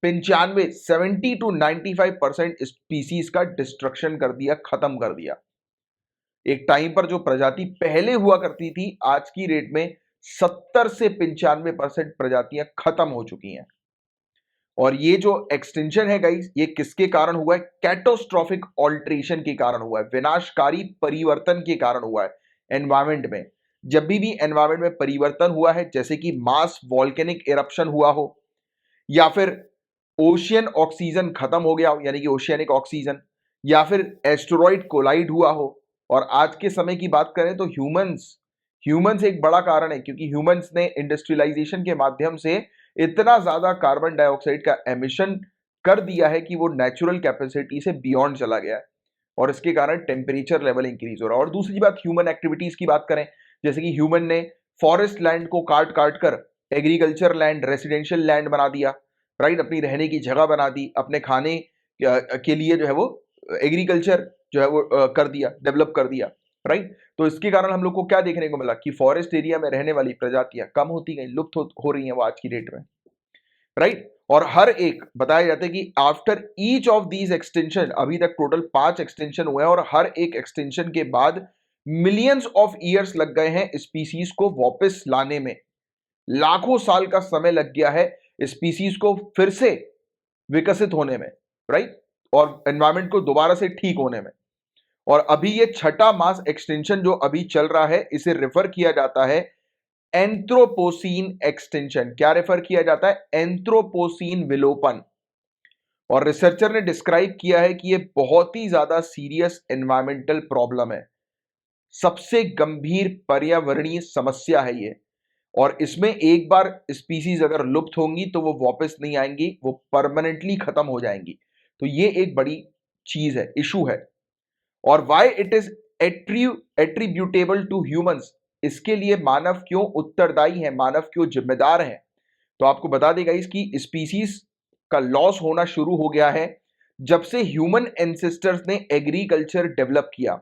95, 70 to 95% स्पीसीज का डिस्ट्रक्शन कर दिया, खत्म कर दिया। एक टाइम पर जो प्रजाति पहले हुआ करती थी, आज की रेट में 70 से 95% प्रजातियां खत्म हो चुकी हैं। और ये जो एक्सटेंशन है गाइस, ये किसके कारण हुआ है? कैटास्ट्रोफिक ऑल्ट्रेशन के कारण हुआ है, विनाशकारी परिवर्तन के कारण हुआ है एनवायरमेंट में। जब भी एनवायरमेंट में परिवर्तन हुआ है, जैसे कि मास वॉल्केनिक इरप्शन हुआ हो, या फिर ओशियन ऑक्सीजन खत्म हो गया हो, यानी कि ओशियनिक ऑक्सीजन, या फिर एस्टेरॉइड कोलाइड हुआ हो, और आज के समय की बात करें तो ह्यूमंस एक बड़ा कारण है, क्योंकि ह्यूमंस ने इंडस्ट्रियलाइजेशन के माध्यम से इतना ज्यादा कार्बन डाइऑक्साइड का एमिशन कर दिया है कि वो नेचुरल कैपेसिटी से बियॉन्ड चला गया है, और इसके कारण टेम्परेचर लेवल इंक्रीज हो रहा है। और दूसरी बात, ह्यूमन एक्टिविटीज की बात करें, जैसे कि ह्यूमन ने फॉरेस्ट लैंड को काट काट कर एग्रीकल्चर लैंड, रेसिडेंशियल लैंड बना दिया, राइट, अपनी रहने की जगह बना दी, अपने खाने के लिए जो है वो एग्रीकल्चर जो है वो कर दिया, डेवलप कर दिया, राइट। तो इसके कारण हम लोग को क्या देखने को मिला कि फॉरेस्ट एरिया में रहने वाली प्रजातियां कम होती गई, लुप्त हो रही हैं वो आज की डेट में, राइट। और हर एक बताया जाता है कि after each of these extension, अभी तक टोटल 5 एक्सटेंशन हुए हैं, और हर एक एक्सटेंशन के बाद मिलियंस ऑफ ईयर्स लग गए हैं स्पीसीज को वापस लाने में। लाखों साल का समय लग गया है स्पीसीज को फिर से विकसित होने में, राइट, और एनवायरमेंट को दोबारा से ठीक होने में। और अभी ये छठा मास एक्सटेंशन जो अभी चल रहा है, इसे रेफर किया जाता है एंथ्रोपोसीन एक्सटेंशन। क्या रेफर किया जाता है? एंथ्रोपोसीन विलोपन। और रिसर्चर ने डिस्क्राइब किया है कि ये बहुत ही ज्यादा सीरियस एनवायरमेंटल प्रॉब्लम है, सबसे गंभीर पर्यावरणीय समस्या है ये। और इसमें एक बार स्पीसीज अगर लुप्त होंगी तो वो वापस नहीं आएंगी, वो परमानेंटली खत्म हो जाएंगी। तो ये एक बड़ी चीज है, इशू है। और why it is attributable to humans, इसके लिए मानव क्यों उत्तरदायी है, मानव क्यों जिम्मेदार है? तो आपको बता देगा इसकी स्पीसीज का लॉस होना शुरू हो गया है जब से ह्यूमन एंसेस्टर्स ने एग्रीकल्चर डेवलप किया,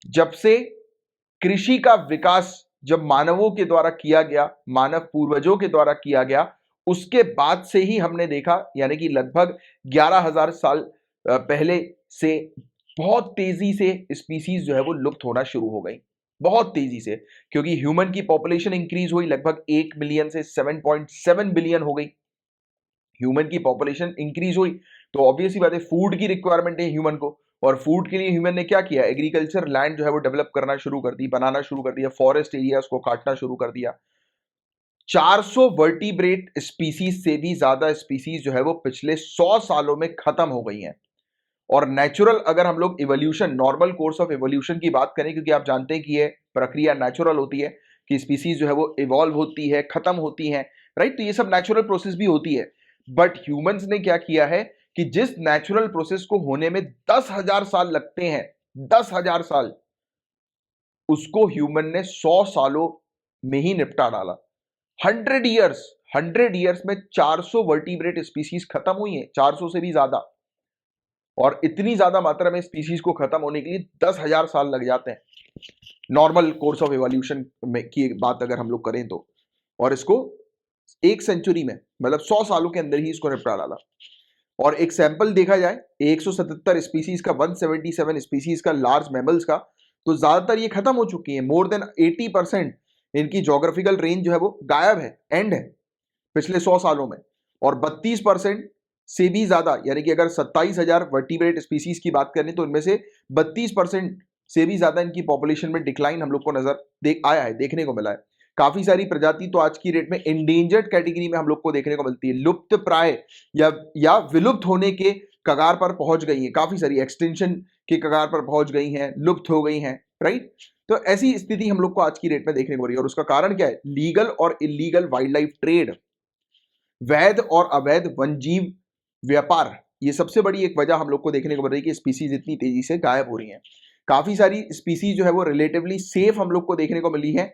जब से कृषि का विकास जब मानवों के द्वारा किया गया, मानव पूर्वजों के द्वारा किया गया, उसके बाद से ही हमने देखा, यानी कि लगभग 11,000 साल पहले से बहुत तेजी से स्पीसीज जो है वो लुप्त होना शुरू हो गई, बहुत तेजी से, क्योंकि ह्यूमन की पॉपुलेशन इंक्रीज हुई, लगभग 1 मिलियन से 7.7 बिलियन हो गई। ह्यूमन की पॉपुलेशन इंक्रीज हुई तो ऑब्वियसली बात है, फूड की रिक्वायरमेंट है ह्यूमन को, और फूड के लिए ह्यूमन ने क्या किया? एग्रीकल्चर लैंड जो है वो डेवलप करना शुरू कर दी, बनाना शुरू कर दिया, फॉरेस्ट एरियाज को काटना शुरू कर दिया। 400 वर्टिब्रेट स्पीसीज से भी ज्यादा स्पीसीज जो है वो पिछले 100 सालों में खत्म हो गई हैं। और नेचुरल, अगर हम लोग evolution, normal course of evolution की बात करें, क्योंकि आप जानते हैं कि ये प्रक्रिया नेचुरल होती है, कि स्पीसीज जो है वो इवॉल्व होती है, खत्म होती है, राइट। तो ये सब नेचुरल प्रोसेस भी होती है, बट ह्यूमंस ने क्या किया है कि जिस नेचुरल प्रोसेस को होने में 10,000 साल लगते हैं, 10,000 साल, उसको ह्यूमन ने 100 सालों में ही निपटा डाला। 100 ईयर्स, 100 ईयर्स में 400 वर्टिब्रेट स्पीसीज खत्म हुई हैं, 400 से भी ज्यादा। और इतनी ज्यादा मात्रा में स्पीसीज को खत्म होने के लिए 10,000 साल लग जाते हैं, नॉर्मल कोर्स ऑफ एवोल्यूशन में की बात अगर हम लोग करें तो। और इसको 1 सेंचुरी में, मतलब 100 सालों के अंदर ही इसको निपटा डाला। और एक सैंपल देखा जाए 177 स्पीसीज का, 177 स्पीसीज का, लार्ज मैमल्स का, तो ज्यादातर ये खत्म हो चुकी है। मोर देन 80% इनकी जोग्राफिकल रेंज जो है वो गायब है, एंड है पिछले 100 सालों में। और 32% से भी ज्यादा, यानी कि अगर 27,000 वर्टिब्रेट स्पीसीज की बात करें तो इनमें से 32% से भी ज्यादा इनकी पॉपुलेशन में डिक्लाइन हम लोग को नजर आया है, देखने को मिला है। काफी सारी प्रजाति तो आज की डेट में एंडेंजर्ड कैटेगरी में हम लोग को देखने को मिलती है, लुप्त प्राय या विलुप्त होने के कगार पर पहुंच गई है। काफी सारी एक्सटेंशन के कगार पर पहुंच गई हैं, लुप्त हो गई हैं, राइट। तो ऐसी स्थिति हम लोग को आज की डेट में देखने को मिल रही है। और उसका कारण क्या है? लीगल और इलीगल वाइल्ड लाइफ ट्रेड, वैध और अवैध वन्यजीव व्यापार, ये सबसे बड़ी एक वजह हम लोग को देखने को मिल रही है कि स्पीसीज इतनी तेजी से गायब हो रही हैं। काफी सारी स्पीसीज जो है वो रिलेटिवली सेफ हम लोग को देखने को मिली है,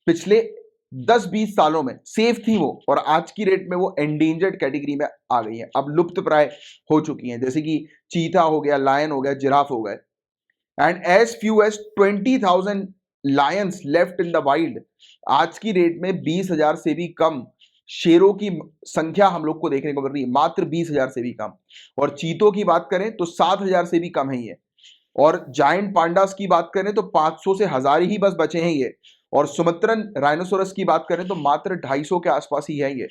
पिछले 10-20 सालों में सेफ थी वो, और आज की डेट में वो एंडेंजर्ड कैटेगरी में आ गई है, अब लुप्त प्राय हो चुकी हैं, जैसे कि चीता हो गया, लायन हो गया, जिराफ हो गए। And as few as 20,000 lions left in the wild, आज की डेट में 20,000 से भी कम शेरों की संख्या हम लोग को देखने को मिल रही है, मात्र 20,000 से भी कम। और चीतों की बात करें तो 7,000 से भी कम है ये। और जायंट पांडास की बात करें तो 500 से 1,000 ही बस बचे हैं ये। और सुमत्रन राइनोसोरस की बात करें तो मात्र 250 के आसपास ही है ये।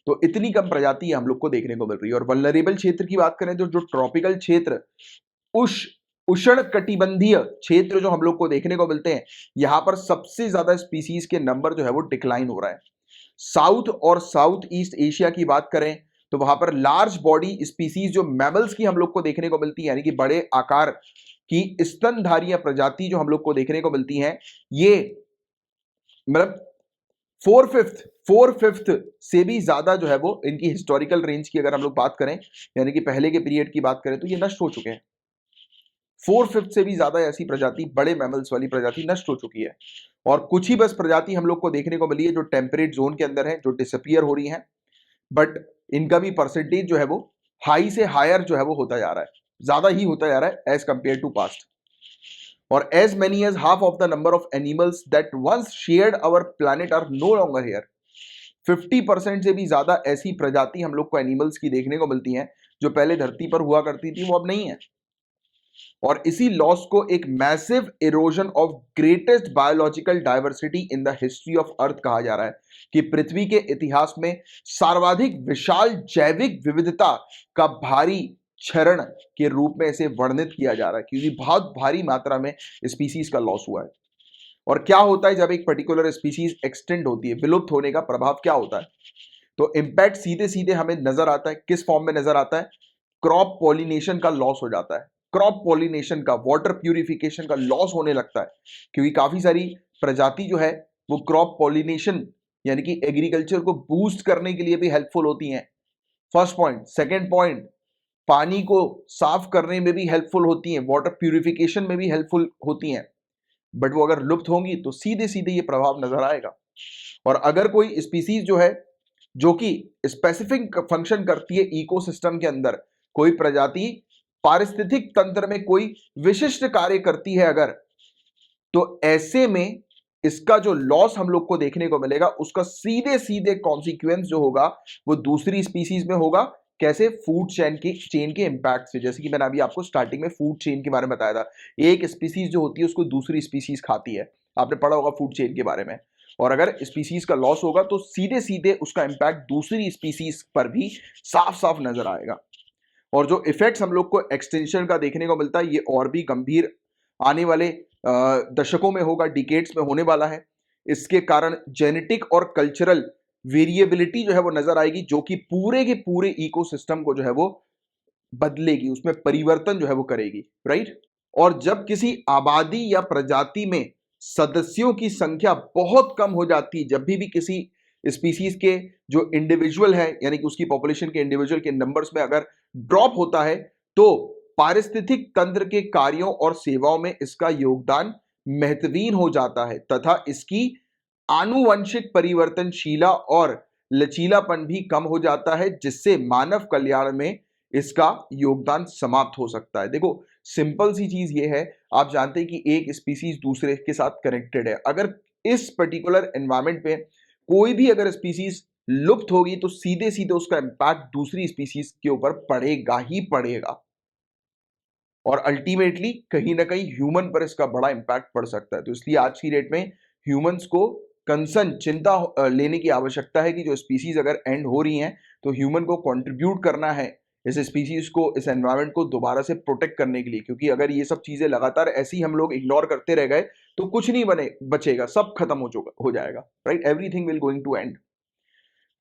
तो इतनी कम प्रजाति हम लोग को देखने को मिल रही है। और वल्नरेबल क्षेत्र की बात करें तो जो ट्रॉपिकल क्षेत्र, उष्ण कटिबंधीय क्षेत्र जो हम लोग को देखने को मिलते हैं, यहां पर सबसे ज्यादा स्पीसीज के नंबर जो है वो डिक्लाइन हो रहा है। साउथ और साउथ ईस्ट एशिया की बात करें तो वहां पर लार्ज बॉडी स्पीसीज जो मैमल्स की हम लोग को देखने को मिलती है, यानी कि बड़े आकार की स्तनधारी प्रजाति जो हम लोग को देखने को मिलती हैं, ये मतलब 4/5 से भी ज्यादा जो है वो इनकी हिस्टोरिकल रेंज की अगर हम लोग बात करें, यानी कि पहले के पीरियड की बात करें, तो ये नष्ट हो चुके हैं। 4/5 से भी ज्यादा ऐसी प्रजाति, बड़े मैमल्स वाली प्रजाति नष्ट हो चुकी है। और कुछ ही बस प्रजाति हम लोग को देखने को मिली है जो टेम्परेट जोन के अंदर है, जो डिसअपियर हो रही हैं, बट इनका भी परसेंटेज जो है वो हाई से हायर जो है वो होता जा रहा है, ज्यादा ही होता जा रहा है एज कंपेयर टू पास्ट। और as many as half of the number of animals that once shared our planet are no longer here. 50% से भी ज्यादा ऐसी प्रजाति हम लोग को एनिमल्स की देखने को मिलती हैं जो पहले धरती पर हुआ करती थी, वो अब नहीं है। और इसी लॉस को एक massive erosion of greatest biological diversity in the history of earth कहा जा रहा है, कि पृथ्वी के इतिहास में सर्वाधिक विशाल जैविक विविधता का भारी क्षरण के रूप में इसे वर्णित किया जा रहा है, क्योंकि बहुत भारी मात्रा में स्पीसीज का लॉस हुआ है। और क्या होता है जब एक पर्टिकुलर स्पीसीज एक्सटेंड होती है, विलुप्त होने का प्रभाव क्या होता है? तो इंपैक्ट सीधे सीधे हमें नजर आता है, किस फॉर्म में नजर आता है? क्रॉप पॉलिनेशन का लॉस हो जाता है, क्रॉप पॉलिनेशन का, वाटर प्यूरिफिकेशन का लॉस होने लगता है, क्योंकि काफी सारी प्रजाति जो है वो क्रॉप पॉलिनेशन यानी कि एग्रीकल्चर को बूस्ट करने के लिए भी हेल्पफुल होती हैं, फर्स्ट पॉइंट। सेकेंड पॉइंट, पानी को साफ करने में भी हेल्पफुल होती हैं, वाटर प्यूरिफिकेशन में भी हेल्पफुल होती हैं। बट वो अगर लुप्त होंगी तो सीधे सीधे ये प्रभाव नजर आएगा। और अगर कोई स्पीसीज जो है जो कि स्पेसिफिक फंक्शन करती है इकोसिस्टम के अंदर, कोई प्रजाति पारिस्थितिक तंत्र में कोई विशिष्ट कार्य करती है अगर, तो ऐसे में इसका जो लॉस हम लोग को देखने को मिलेगा, उसका सीधे सीधे कॉन्सिक्वेंस जो होगा वो दूसरी स्पीसीज में होगा। कैसे? फूड चेन के इंपैक्ट से। जैसे कि मैंने अभी आपको स्टार्टिंग में फूड चेन के बारे में बताया था, एक स्पीसीज जो होती है उसको दूसरी स्पीसीज खाती है, आपने पढ़ा होगा फूड चेन के बारे में। और अगर स्पीसीज का लॉस होगा तो सीधे सीधे उसका इंपैक्ट दूसरी स्पीसीज पर भी साफ साफ नजर आएगा। और जो इफेक्ट्स हम लोग को एक्सटेंशन का देखने को मिलता है, ये और भी गंभीर आने वाले दशकों में होगा, डिकेड्स में होने वाला है। इसके कारण जेनेटिक और कल्चरल वेरिएबिलिटी जो है वो नजर आएगी, जो कि पूरे के पूरे इकोसिस्टम को जो है वो बदलेगी, उसमें परिवर्तन जो है वो करेगी, राइट। और जब किसी आबादी या प्रजाति में सदस्यों की संख्या बहुत कम हो जाती है। जब भी किसी स्पीसीज के जो इंडिविजुअल है, यानी कि उसकी पॉपुलेशन के इंडिविजुअल के नंबर्स में अगर ड्रॉप होता है, तो पारिस्थितिक तंत्र के कार्यों और सेवाओं में इसका योगदान महत्वहीन हो जाता है तथा इसकी आनुवंशिक परिवर्तनशीला और लचीलापन भी कम हो जाता है, जिससे मानव कल्याण में इसका योगदान समाप्त हो सकता है। देखो, सिंपल सी चीज ये है, आप जानते हैं कि एक स्पीसीज दूसरे के साथ कनेक्टेड है। अगर इस पर्टिकुलर एनवायरमेंट पे कोई भी अगर स्पीसीज लुप्त होगी, तो सीधे सीधे उसका इंपैक्ट दूसरी स्पीसीज के ऊपर पड़ेगा ही पड़ेगा, और अल्टीमेटली कहीं ना कहीं ह्यूमन पर इसका बड़ा इंपैक्ट पड़ सकता है। तो इसलिए आज की डेट में ह्यूमंस को कंसर्न, चिंता लेने की आवश्यकता है कि जो स्पीसीज अगर एंड हो रही हैं, तो ह्यूमन को कंट्रीब्यूट करना है इस स्पीसीज को, इस एनवायरनमेंट को दोबारा से प्रोटेक्ट करने के लिए। क्योंकि अगर ये सब चीजें लगातार ऐसी हम लोग इग्नोर करते रह गए, तो कुछ नहीं बचेगा, सब खत्म हो जाएगा। Right, everything will going to end.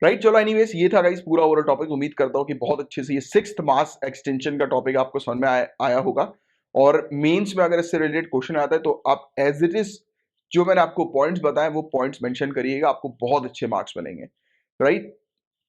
Right, चलो एनीवेज, ये था गाइस पूरा ओवरऑल टॉपिक। उम्मीद करता हूँ कि बहुत अच्छे से ये 6th मास एक्सटेंशन का टॉपिक आपको समझ में आया होगा। और मेंस में अगर इससे रिलेटेड क्वेश्चन आता है, तो आप एज इट इज जो मैंने आपको पॉइंट्स बताए वो पॉइंट्स मेंशन करिएगा, आपको बहुत अच्छे मार्क्स मिलेंगे। राइट,